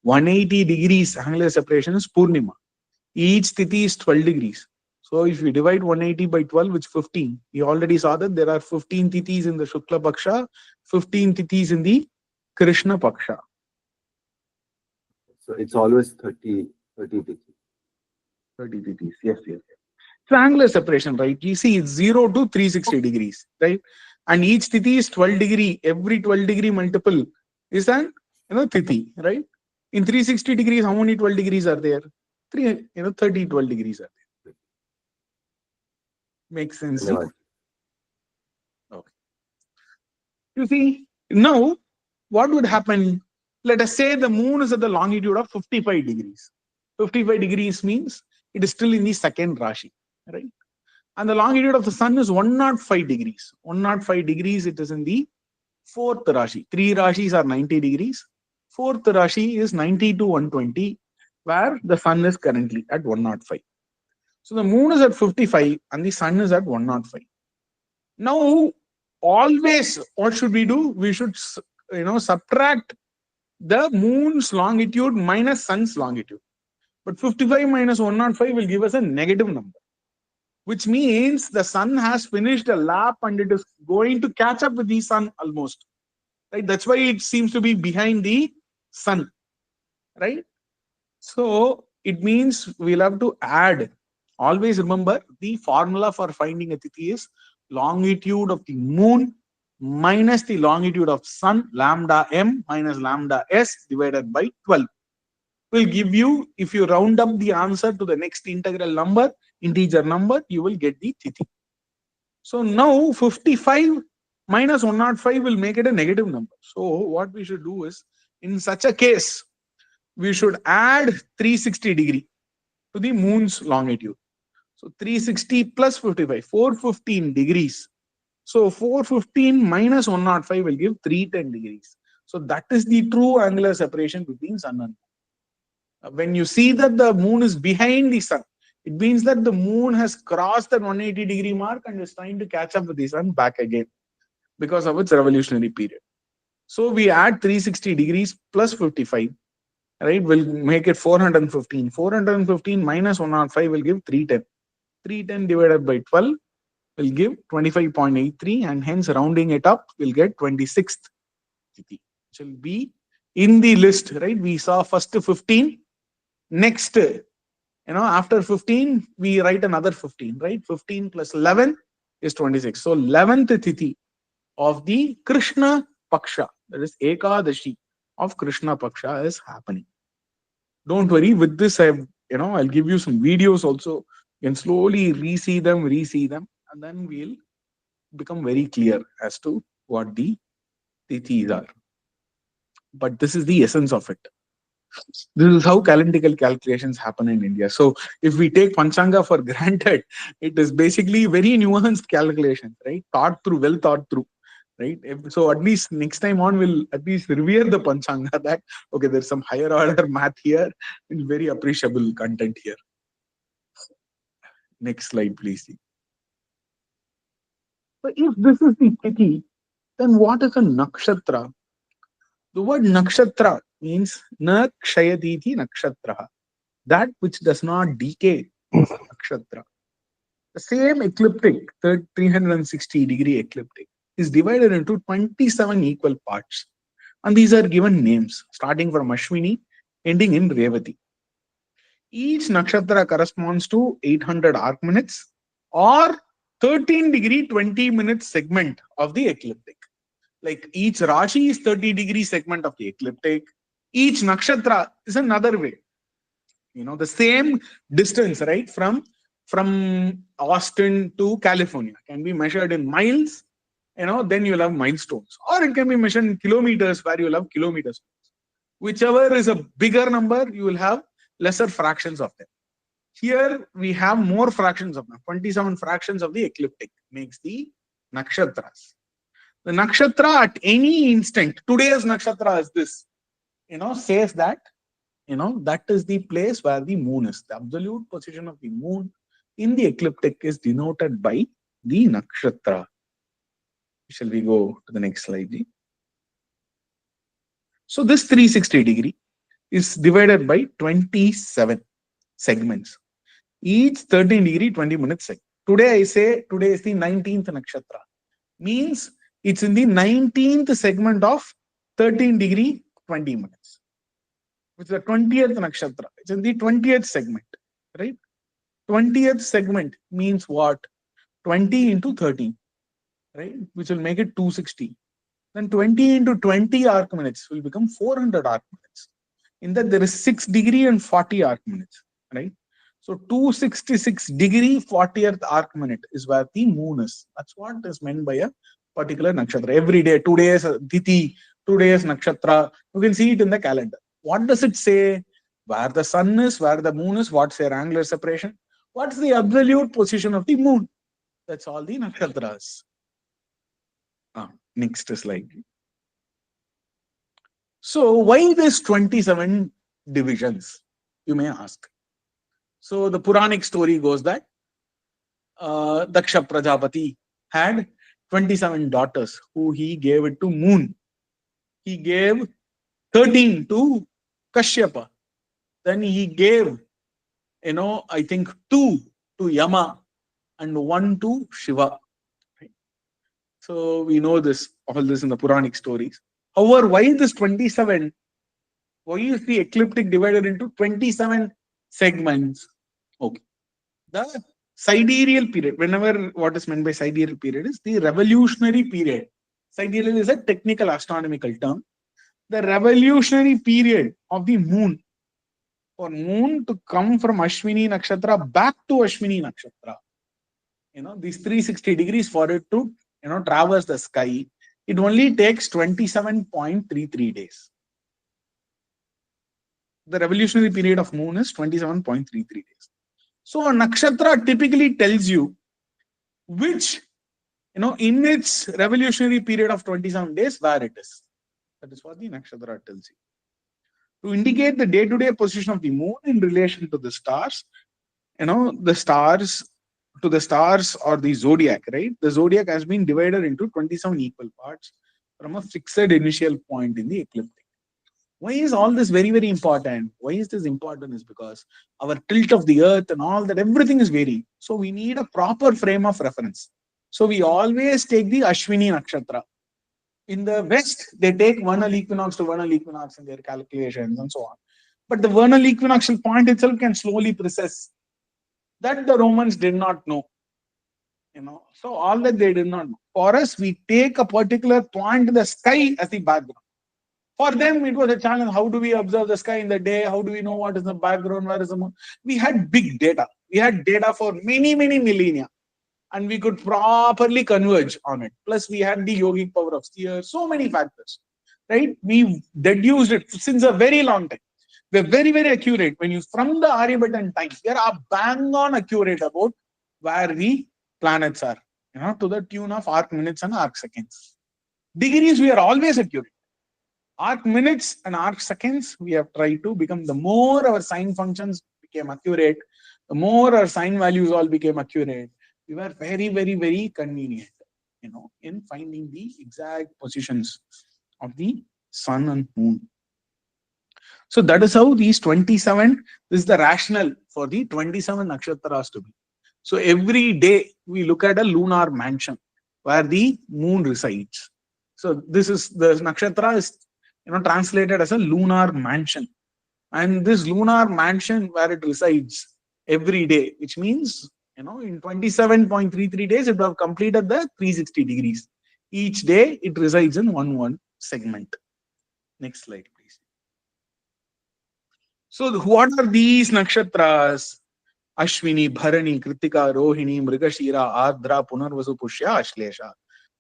180 degrees angular separation is Purnima. Each tithi is 12 degrees. So if we divide 180 by 12, which 15, we already saw that there are 15 tithis in the Shukla Paksha, 15 tithis in the Krishna Paksha. So it's always 30 tithis. 30 tithis, yes. Triangular separation, right? You see, it's 0 to 360 degrees, right? And each tithi is 12 degree. Every 12 degree multiple is an, tithi, right? In 360 degrees, how many 12 degrees are there? 30 12 degrees are there. Makes sense. Dhanyavad. Okay. You see, now what would happen? Let us say the moon is at the longitude of 55 degrees. 55 degrees means it is still in the second Rashi, right? And the longitude of the sun is 105 degrees. 105 degrees, it is in the fourth Rashi. 3 Rashis are 90 degrees. Fourth Rashi is 90 to 120, where the sun is currently at 105. So the moon is at 55 and the sun is at 105. Now, always, what should we do? We should, subtract the moon's longitude minus sun's longitude. But 55 minus 105 will give us a negative number, which means the sun has finished a lap and it is going to catch up with the sun almost. Right? That's why it seems to be behind the sun. Right? So it means we'll have to add. Always remember the formula for finding a tithi is longitude of the moon minus the longitude of sun, lambda m minus lambda s divided by 12. Will give you, if you round up the answer to the next integral number, integer number, you will get the tithi. So now 55 minus 105 will make it a negative number. So what we should do is, in such a case, we should add 360 degree to the moon's longitude. So 360 plus 55, 415 degrees. So 415 minus 105 will give 310 degrees. So that is the true angular separation between sun and moon. When you see that the moon is behind the sun, it means that the moon has crossed the 180 degree mark and is trying to catch up with the sun back again. because of its revolutionary period. So we add 360 degrees plus 55, right? We'll make it 415. 415 minus 105 will give 310. 310 divided by 12 will give 25.83, and hence rounding it up will get 26th Tithi, which will be in the list, right? We saw first 15, next, after 15, we write another 15, right? 15 plus 11 is 26. So 11th Tithi of the Krishna Paksha, that is Ekadashi of Krishna Paksha, is happening. Don't worry, with this, I'll give you some videos also. You can slowly re-see them, and then we'll become very clear as to what the tithis are. But this is the essence of it. This is how calendrical calculations happen in India. So if we take Panchanga for granted, it is basically very nuanced calculations, right? Well thought through, right? So at least next time on, we'll at least revere the Panchanga that, okay, there's some higher order math here and very appreciable content here. Next slide, please. So if this is the Tithi, then what is a Nakshatra? The word Nakshatra means Nakshayatiti Nakshatra. That which does not decay is Nakshatra. The same ecliptic, 360-degree ecliptic, is divided into 27 equal parts. And these are given names, starting from Ashwini, ending in Revati. Each nakshatra corresponds to 800 arc minutes or 13-degree 20-minute segment of the ecliptic. Like each Rashi is 30-degree segment of the ecliptic. Each nakshatra is another way. The same distance, right, from Austin to California can be measured in miles. Then you'll have milestones, or it can be measured in kilometers, where you'll have kilometers. Whichever is a bigger number, you will have lesser fractions of them. Here we have more fractions of them. 27 fractions of the ecliptic makes the nakshatras. The nakshatra at any instant, today's nakshatra is this, says that, that is the place where the moon is. The absolute position of the moon in the ecliptic is denoted by the nakshatra. Shall we go to the next slide? So this 360-degree is divided by 27 segments. Each 13-degree, 20-minute segment. Today I say, today is the 19th nakshatra. Means it's in the 19th segment of 13-degree, 20 minutes. Which is the 20th nakshatra. It's in the 20th segment, right? 20th segment means what? 20 into 13, right? Which will make it 260. Then 20 into 20 arc minutes will become 400 arc minutes. In that there is 6-degree and 40 arc minutes, right? So 266-degree 40th arc minute is where the moon is. That's what is meant by a particular nakshatra. Every day, today's Tithi, today's nakshatra, you can see it in the calendar. What does it say? Where the sun is, where the moon is, what's their angular separation? What's the absolute position of the moon? That's all the nakshatras. Next slide. So why this 27 divisions, you may ask. So the Puranic story goes that Daksha Prajapati had 27 daughters who he gave it to moon. He gave 13 to Kashyapa. Then he gave, I think 2 to Yama and 1 to Shiva. Right? So we know all this in the Puranic stories. However, why this 27? Why is the ecliptic divided into 27 segments? Okay. The sidereal period, whenever what is meant by sidereal period is the revolutionary period. Sidereal is a technical astronomical term. The revolutionary period of the moon, for moon to come from Ashwini Nakshatra back to Ashwini Nakshatra, these 360 degrees for it to, traverse the sky, it only takes 27.33 days. The revolutionary period of moon is 27.33 days. So a nakshatra typically tells you which, in its revolutionary period of 27 days, where it is. That is what the nakshatra tells you. To indicate the day-to-day position of the moon in relation to the stars, the stars to the stars or the zodiac, right? The zodiac has been divided into 27 equal parts from a fixed initial point in the ecliptic. Why is all this very, very important? Why is this important? Is because our tilt of the earth and all that, everything is varying. So we need a proper frame of reference. So we always take the Ashwini Nakshatra. In the West, they take vernal equinox to vernal equinox in their calculations and so on. But the vernal equinoctial point itself can slowly precess. That the Romans did not know. So all that they did not know. For us, we take a particular point in the sky as the background. For them, it was a challenge. How do we observe the sky in the day? How do we know what is the background? Where is the moon? We had big data. We had data for many, many millennia. And we could properly converge on it. Plus, we had the yogic power of steer, so many factors, right? We deduced it since a very long time. We're very, very accurate. When you, from the Aryabhatan times, we are bang on accurate about where the planets are, to the tune of arc minutes and arc seconds. Degrees, we are always accurate. Arc minutes and arc seconds, we have tried to become, the more our sign functions became accurate, the more our sign values all became accurate. We were very, very, very convenient, in finding the exact positions of the sun and moon. So that is how these 27, this is the rationale for the 27 nakshatras to be. So every day we look at a lunar mansion where the moon resides. So this is, the nakshatra is, translated as a lunar mansion. And this lunar mansion where it resides every day, which means, in 27.33 days, it will have completed the 360 degrees. Each day, it resides in one segment. Next slide, please. So what are these nakshatras? Ashwini, Bharani, Kritika, Rohini, Mrigashira, Ardra, Punarvasu, Pushya, Ashlesha.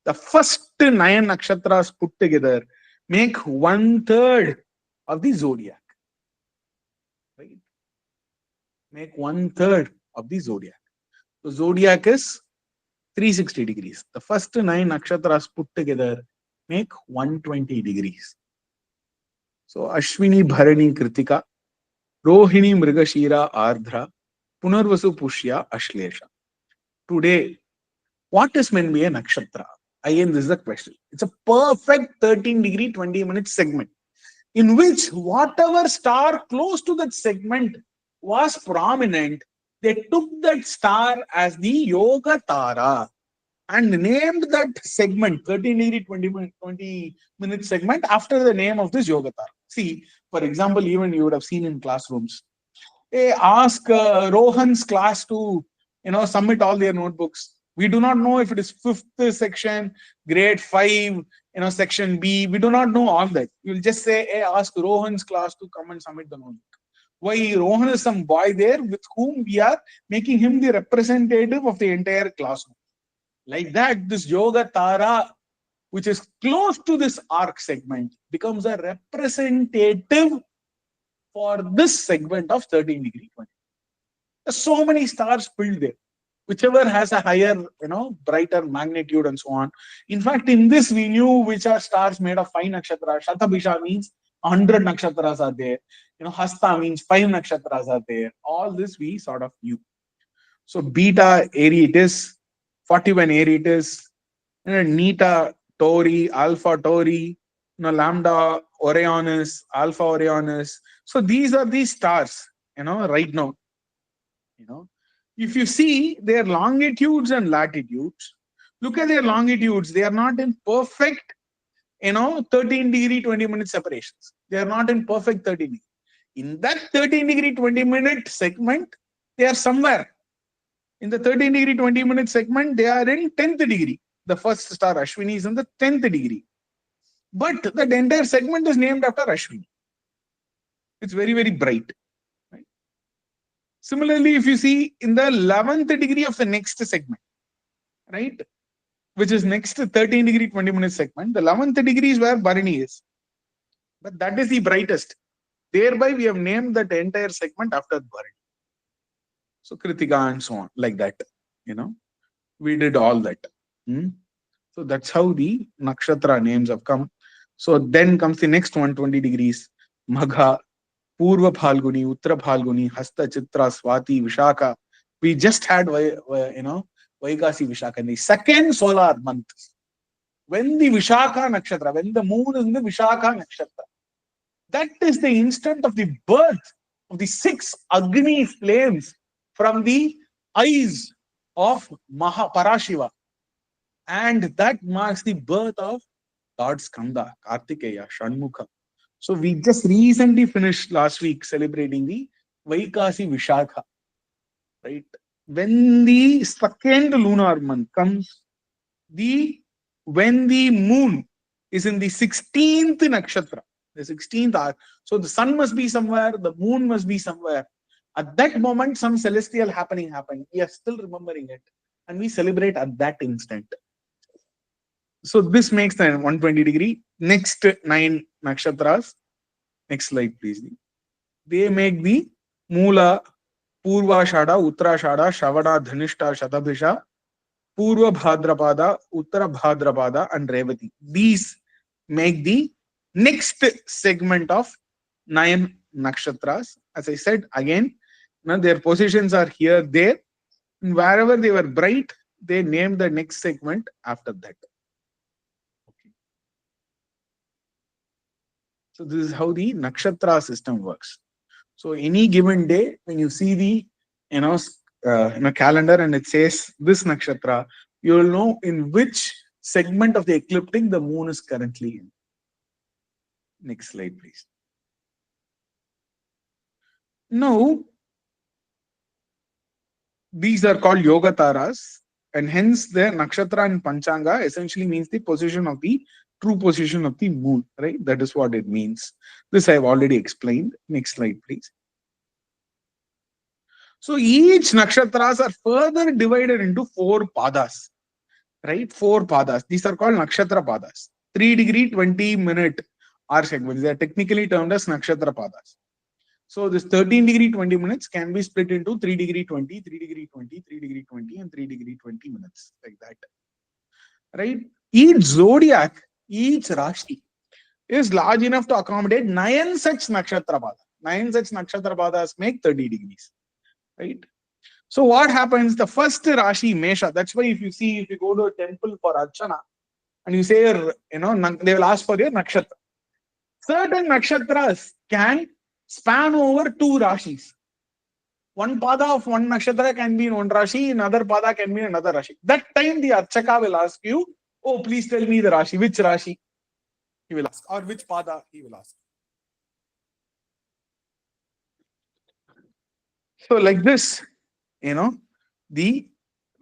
The first 9 nakshatras put together make 1/3 of the zodiac. Right? Make 1/3 of the zodiac. The zodiac is 360 degrees. The first 9 nakshatras put together make 120 degrees. So Ashwini, Bharani, Kritika, Rohini, Mrigashira, Ardra, Punarvasu, Pushya, Ashlesha. Today, what is meant by a nakshatra? Again, this is the question. It's a perfect 13-degree, 20-minute segment in which whatever star close to that segment was prominent, they took that star as the Yoga Tara and named that segment 13-degree, 20-minute segment after the name of this Yoga Tara. See, for example, even you would have seen in classrooms, they ask Rohan's class to, submit all their notebooks. We do not know if it is 5th section, grade 5, section B. We do not know all that. You'll just say, hey, ask Rohan's class to come and submit the notebook. Why? Rohan is some boy there with whom we are making him the representative of the entire classroom. Like that, this Yoga Tara, which is close to this arc segment, becomes a representative for this segment of 13-degree, 20. There's so many stars filled there, whichever has a higher, brighter magnitude and so on. In fact, in this we knew which are stars made of 5 nakshatras. Shatabhisha means 100 nakshatras are there. Hasta means 5 nakshatras are there. All this we sort of knew. So Beta Arietis, 41 Arietis, Neta Tauri, Alpha Tauri, Lambda Orionis, Alpha Orionis. So these are these stars, right now. If you see their longitudes and latitudes, look at their longitudes. They are not in perfect, 13-degree, 20-minute separations. They are not in perfect 13 degree. In that 13-degree, 20-minute segment, they are somewhere. In the 13-degree, 20-minute segment, they are in 10th degree. The first star, Ashwini, is in the 10th degree. But that entire segment is named after Ashwini. It's very, very bright. Right? Similarly, if you see in the 11th degree of the next segment, right, which is next 13-degree, 20-minute segment, the 11th degree is where Bharani is. But that is the brightest. Thereby, we have named that entire segment after Bharani. So Kritika and so on, like that. We did all that. So that's how the nakshatra names have come. So then comes the next 120 degrees. Magha, Purva Phalguni, Uttara Phalguni, Hasta Chitra, Swati, Vishaka, We just had, Vaikasi Vishaka, in the second solar month. When the Vishaka Nakshatra, when the moon is in the Vishaka Nakshatra, that is the instant of the birth of the 6 Agni flames from the eyes of Parashiva. And that marks the birth of Lord Skanda, Kartikeya, Shanmukha. So we just recently finished last week celebrating the Vaikasi Vishaka. Right? When the second lunar month comes, when the moon is in the 16th nakshatra, the 16th hour, so the sun must be somewhere, the moon must be somewhere. At that moment, some celestial happening happened. We are still remembering it, and we celebrate at that instant. So this makes the 120-degree. Next 9 nakshatras. Next slide, please. They make the Mula, Purvashada, Uttarashada, Shavana, Dhanishta, Shatabhisha, Purva Bhadrapada, Uttara Bhadrapada, and Revati. These make the next segment of 9 nakshatras. As I said again, their positions are here, there. And wherever they were bright, they named the next segment after that. Okay. So this is how the nakshatra system works. So any given day, when you see the calendar and it says this nakshatra, you will know in which segment of the ecliptic the moon is currently in. Next slide, please. Now, these are called yoga taras, and hence the nakshatra in Panchanga essentially means the position of the true position of the moon, right? That is what it means. This I have already explained. Next slide, please. So each nakshatras are further divided into 4 padas, right? 4 padas. These are called nakshatra padas. 3-degree, 20-minute hour segments. They are technically termed as nakshatra padas. So this 13-degree, 20 minutes can be split into 3-degree, 20, 3-degree, 20, 3-degree, 20, and 3-degree, 20 minutes, like that. Right? Each zodiac, each Rashi is large enough to accommodate 9 such nakshatra padas. 9 such nakshatra padas make 30 degrees. Right? So what happens? The first Rashi, Mesha, that's why if you go to a temple for Archana and you say, they will ask for your nakshatra. Certain nakshatras can span over 2 Rashis. One pada of one nakshatra can be in one Rashi, another pada can be in another Rashi. That time the Archaka will ask you, oh, please tell me the Rashi. Which Rashi? He will ask. Or which pada? He will ask. So like this, the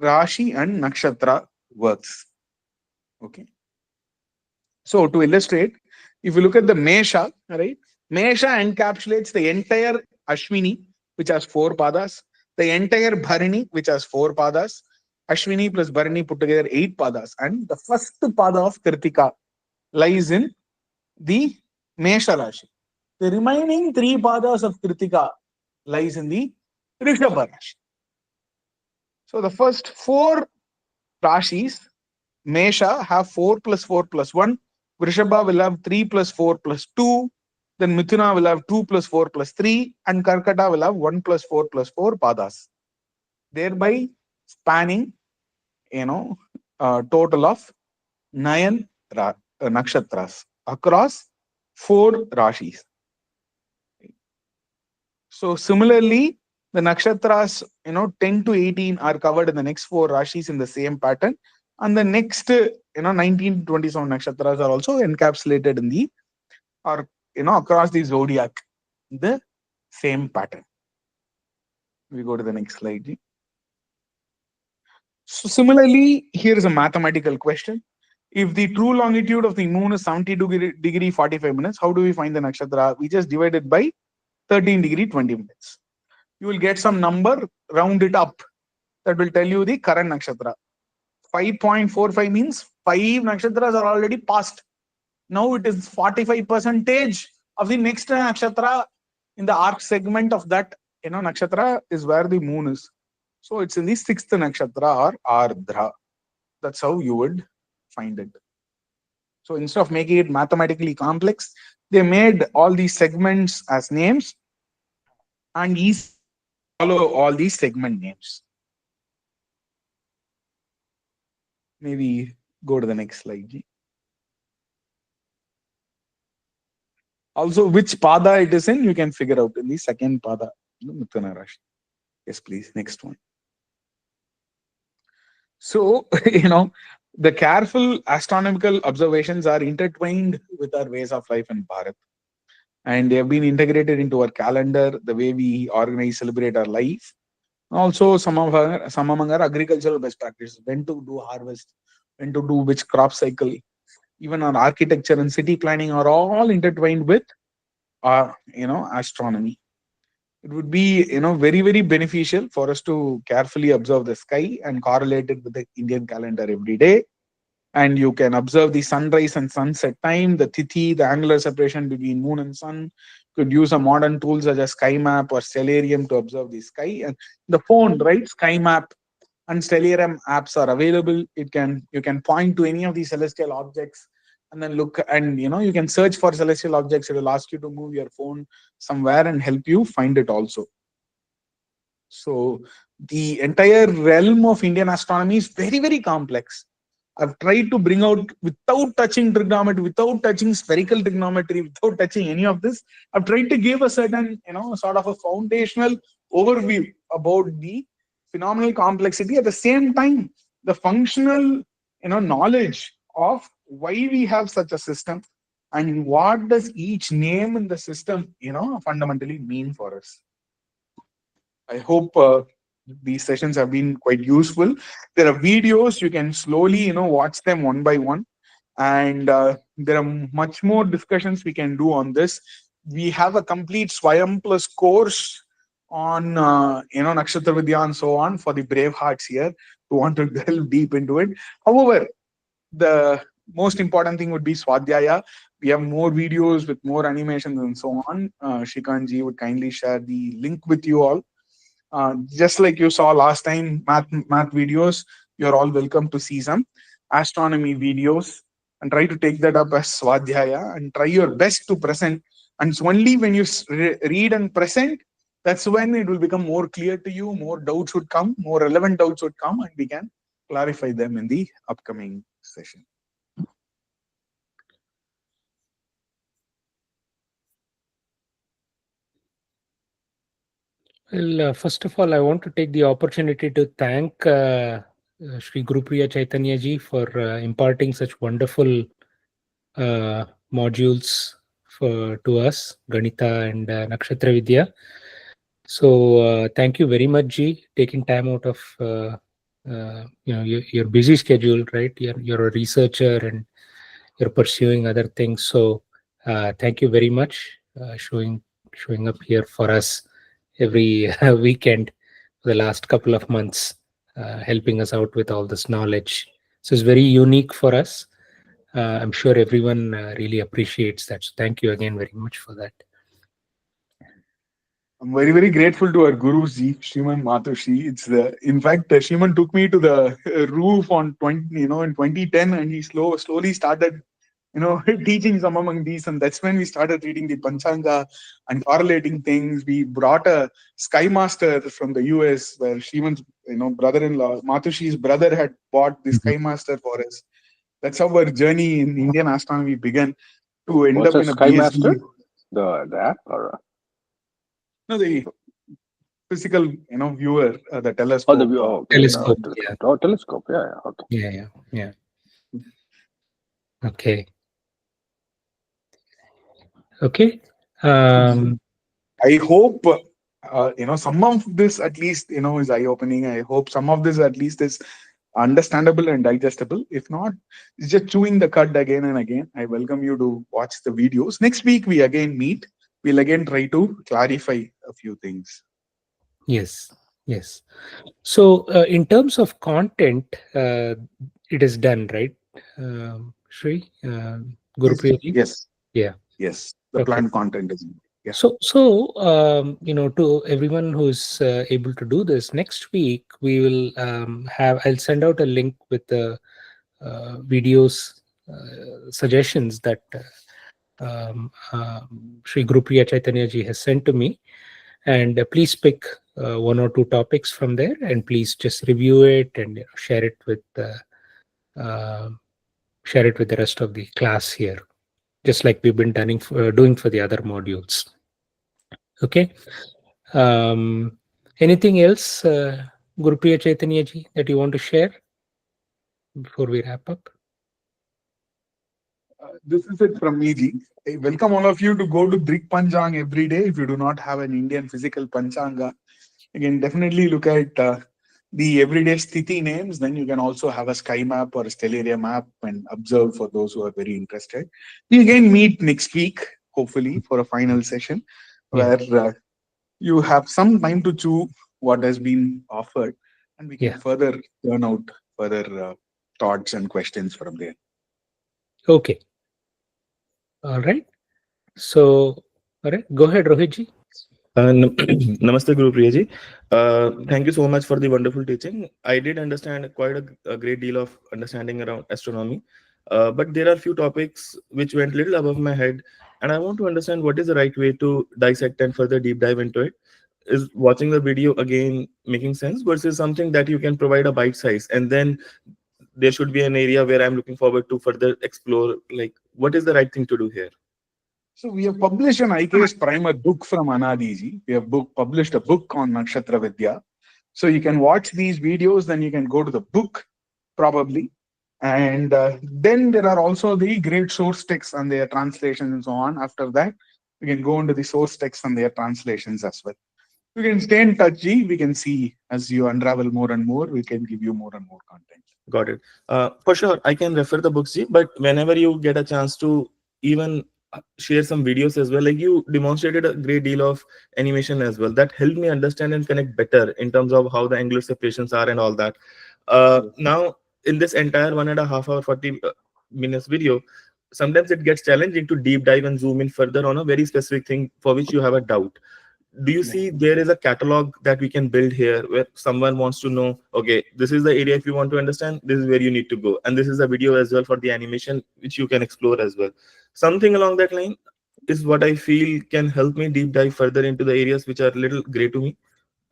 Rashi and Nakshatra works. Okay. So to illustrate, if you look at the Mesha, right? Mesha encapsulates the entire Ashwini, which has 4 padas, the entire Bharani, which has 4 padas, Ashwini plus Bharani put together 8 padas, and the first pada of Kritika lies in the Mesha Rashi. The remaining 3 padas of Kritika lies in the Rishabha Rashi. So the first 4 Rashis, Mesha, have 4 plus 4 plus 1. Vrishabha will have 3 plus 4 plus 2. Then Mithuna will have 2 plus 4 plus 3. And Karkata will have 1 plus 4 plus 4 padas. Thereby spanning, a total of 9 nakshatras across 4 Rashis. So similarly, the nakshatras, 10 to 18 are covered in the next 4 Rashis in the same pattern. And the next, 19 to 27 nakshatras are also encapsulated in the, across the zodiac, the same pattern. We go to the next slide. So similarly, here is a mathematical question. If the true longitude of the moon is 70-degree 45 minutes, how do we find the nakshatra? We just divide it by 13-degree 20 minutes. You will get some number, round it up. That will tell you the current nakshatra. 5.45 means 5 nakshatras are already passed. Now it is 45% of the next nakshatra in the arc segment of that nakshatra is where the moon is. So it's in the 6th nakshatra or Ardra. That's how you would find it. So instead of making it mathematically complex, they made all these segments as names and easy follow all these segment names. Maybe go to the next slide, Ji. Also, which pada it is in, you can figure out in the second pada, Mithuna Rashi. Yes, please. Next one. So, the careful astronomical observations are intertwined with our ways of life in Bharat. And they have been integrated into our calendar, the way we organize, celebrate our life. Also, some among our agricultural best practices, when to do harvest, when to do which crop cycle, even our architecture and city planning are all intertwined with astronomy. It would be, very, very beneficial for us to carefully observe the sky and correlate it with the Indian calendar every day. And you can observe the sunrise and sunset time, the tithi, the angular separation between moon and sun. You could use a modern tool such as Sky Map or Stellarium to observe the sky. And the phone, right? Sky Map and Stellarium apps are available. You can point to any of these celestial objects and then look, and you can search for celestial objects. It will ask you to move your phone somewhere and help you find it also. So the entire realm of Indian astronomy is very, very complex. I've tried to bring out, without touching trigonometry, without touching spherical trigonometry, without touching any of this, I've tried to give a certain, sort of a foundational overview about the phenomenal complexity. At the same time, the functional, knowledge of why we have such a system and what does each name in the system, fundamentally mean for us. I hope these sessions have been quite useful. There are videos, you can slowly, watch them one by one. And there are much more discussions we can do on this. We have a complete Swayam Plus course on, Nakshatra Vidya and so on for the brave hearts here who want to delve deep into it. However, the most important thing would be Swadhyaya. We have more videos with more animations and so on. Shrikantji would kindly share the link with you all. Just like you saw last time, math videos, you're all welcome to see some astronomy videos and try to take that up as Swadhyaya and try your best to present. And it's only when you read and present, that's when it will become more clear to you, more doubts would come, more relevant doubts would come, and we can clarify them in the upcoming session. Well, first of all, I want to take the opportunity to thank Sri Gurupriya Chaitanya ji for imparting such wonderful modules to us, Ganita and Nakshatra Vidya. So thank you very much, Ji, taking time out of your busy schedule, right? You're a researcher and you're pursuing other things. So thank you very much showing up here for us every weekend for the last couple of months, helping us out with all this knowledge. So it's very unique for us. I'm sure everyone really appreciates that. So thank you again very much for that. I'm very, very grateful to our gurus, Shriman Matushi. In fact, Shriman took me to the roof in 2010, and he slowly started, teaching some among these, and that's when we started reading the Panchanga and correlating things. We brought a Sky Master from the US, where Shriman's, brother-in-law, Matushi's brother, had bought the Sky Master for us. That's how our journey in Indian astronomy began to end What's up a in a Sky PhD. Master? The app or? No, the physical, viewer, the telescope. Oh, the view. Okay. Telescope. Yeah. Oh, telescope. Yeah. Okay. Yeah. Okay. I hope some of this at least is eye-opening. I hope some of this at least is understandable and digestible. If not, it's just chewing the cud again and again. I welcome you to watch the videos. Next week we again meet. We'll again try to clarify a few things. Yes. So in terms of content, it is done, right, Shri? Gurupriya ji? Yes. Yeah. Yes. The planned content is. Yeah. So to everyone who's able to do this, next week we will I'll send out a link with the videos suggestions that Sri Gurupriya Chaitanya ji has sent to me, and please pick one or two topics from there, and please just review it and share it with uh, share it with the rest of the class here, just like we've been doing for the other modules. Okay. Um, Anything else, Gurupriya Chaitanya ji, that you want to share before we wrap up? This is it from me, Ji. I welcome all of you to go to Drik Panchang every day. If you do not have an Indian physical Panchanga, you can definitely look at the everyday Sthiti names. Then you can also have a sky map or a stellaria map and observe for those who are very interested. We again meet next week, hopefully, for a final session Yeah. where you have some time to chew what has been offered, and we can Yeah. further turn out further thoughts and questions from there. Okay. All right. So, all right. Go ahead, Rohit ji. Namaste, Guru Priyaji. Thank you so much for the wonderful teaching. I did understand quite a great deal of understanding around astronomy, but there are few topics which went little above my head, and I want to understand what is the right way to dissect and further deep dive into it. Is watching the video again making sense versus something that you can provide a bite size, and then there should be an area where I'm looking forward to further explore. Like, what is the right thing to do here? So we have published an IKS primer book from Anadiji. We have published a book on Nakshatra Vidya. So you can watch these videos, then you can go to the book probably. And then there are also the great source texts and their translations and so on. After that, we can go into the source texts and their translations as well. You can stay in touch, G. We can see as you unravel more and more, we can give you more and more content. Got it. For sure, I can refer the books, Ji, but whenever you get a chance to even share some videos as well, like you demonstrated a great deal of animation as well. That helped me understand and connect better in terms of how the angular separations are and all that. Now, in this entire 1.5 hour, 40 minutes video, sometimes it gets challenging to deep dive and zoom in further on a very specific thing for which you have a doubt. Do you see there is a catalog that we can build here where someone wants to know, okay, this is the area if you want to understand, this is where you need to go, and this is a video as well for the animation which you can explore as well. Something along that line is what I feel can help me deep dive further into the areas which are a little gray to me,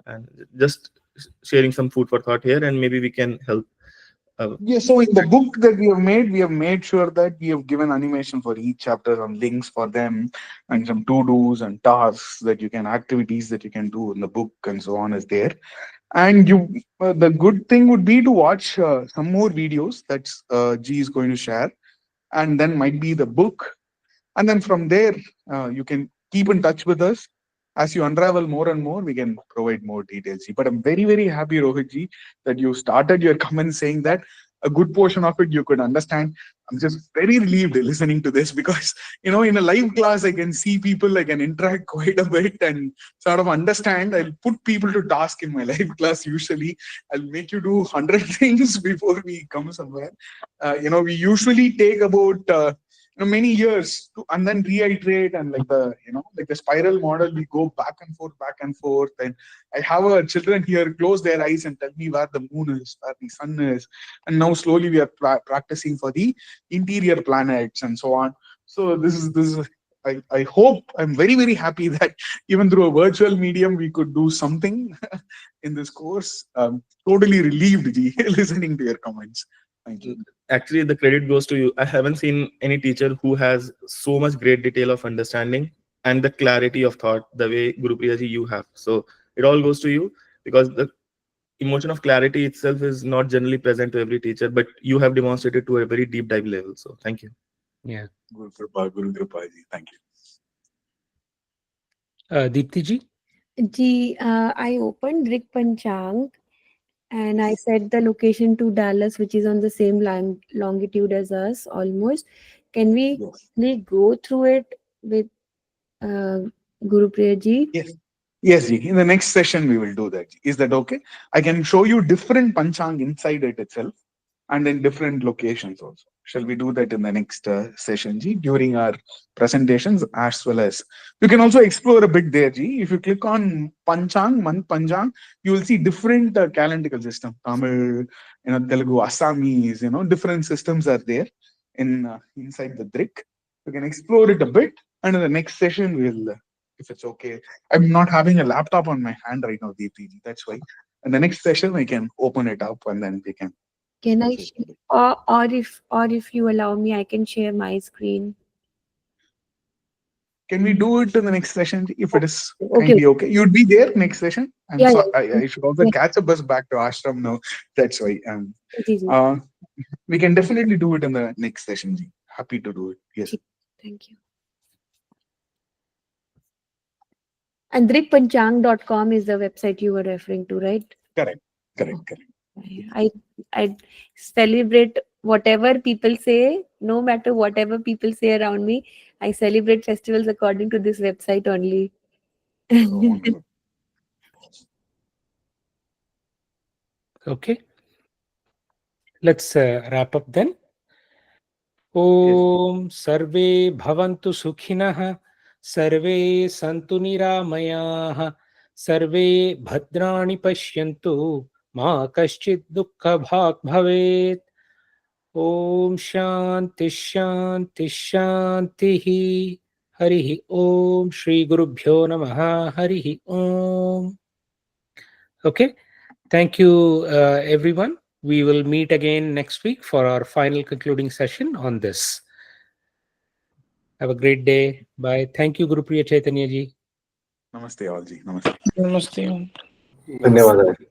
and just sharing some food for thought here, and maybe we can help. Yeah, so in the book that we have made sure that we have given animation for each chapter and links for them and some to-dos and tasks that you can, activities that you can do in the book and so on is there. And the good thing would be to watch some more videos that G is going to share, and then might be the book. And then from there, you can keep in touch with us. As you unravel more and more, we can provide more details. But I'm very, very happy, Rohitji, that you started your comments saying that a good portion of it you could understand. I'm just very relieved listening to this because, in a live class, I can see people, I can interact quite a bit and sort of understand. I'll put people to task in my live class usually. I'll make you do 100 things before we come somewhere. We usually take about many years to and then reiterate, and like the spiral model, we go back and forth, and I have our children here close their eyes and tell me where the moon is, where the sun is, and now slowly we are practicing for the interior planets and so on. So this is I hope, I'm very, very happy that even through a virtual medium we could do something in this course. Totally relieved, Ji, listening to your comments. Thank you. Actually, the credit goes to you. I haven't seen any teacher who has so much great detail of understanding and the clarity of thought the way Guru Priyaji you have. So it all goes to you, because the emotion of clarity itself is not generally present to every teacher, but you have demonstrated to a very deep dive level. So thank you. Yeah. Guru Kripa Ji. Thank you. Deepti ji? I opened Rick Panchang and I set the location to Dallas, which is on the same longitude as us almost. Can we Yes. go through it with Guru Priya ji? Yes. Yes, Ji. In the next session, we will do that. Ji. Is that okay? I can show you different Panchang inside it itself and in different locations also. Shall we do that in the next session, Ji, during our presentations, as well as you can also explore a bit there, Ji. If you click on Panchang, month Panchang, you will see different calendrical system. Tamil, Telugu, Assamese, different systems are there inside the Drik. You can explore it a bit, and in the next session, we'll, if it's okay. I'm not having a laptop on my hand right now, Deepti. That's why. And the next session, I can open it up and then we can Can I Yes, share, or if you allow me, I can share my screen. Can we do it in the next session if it is Okay. kindly okay? You'd be there next session. I'm Yeah, sorry. yeah. I should also Yeah. catch a bus back to ashram now. That's why. Ji, ji. We can definitely do it in the next session. Ji. Happy to do it. Yes. Ji. Thank you. And drikpanchang.com is the website you were referring to, right? Correct. Correct. I celebrate whatever people say, no matter whatever people say around me. I celebrate festivals according to this website only. Wonderful. Okay. Let's wrap up then. Yes. Om Sarve Bhavantu Sukhinah, Sarve Santu Niramayah, Sarve Bhadrani Pashyantu, Ma Kaschid Dukkha Bhag Bhavet. Om Shanti Shanti Shanti. Harihi Om Shri Gurubhyo Namaha. Harihi Om. Okay. Thank you, everyone. We will meet again next week for our final concluding session on this. Have a great day. Bye. Thank you, Guru Priya Chaitanya ji. Namaste all ji. Namaste. Namaste. ಧನ್ಯವಾದ.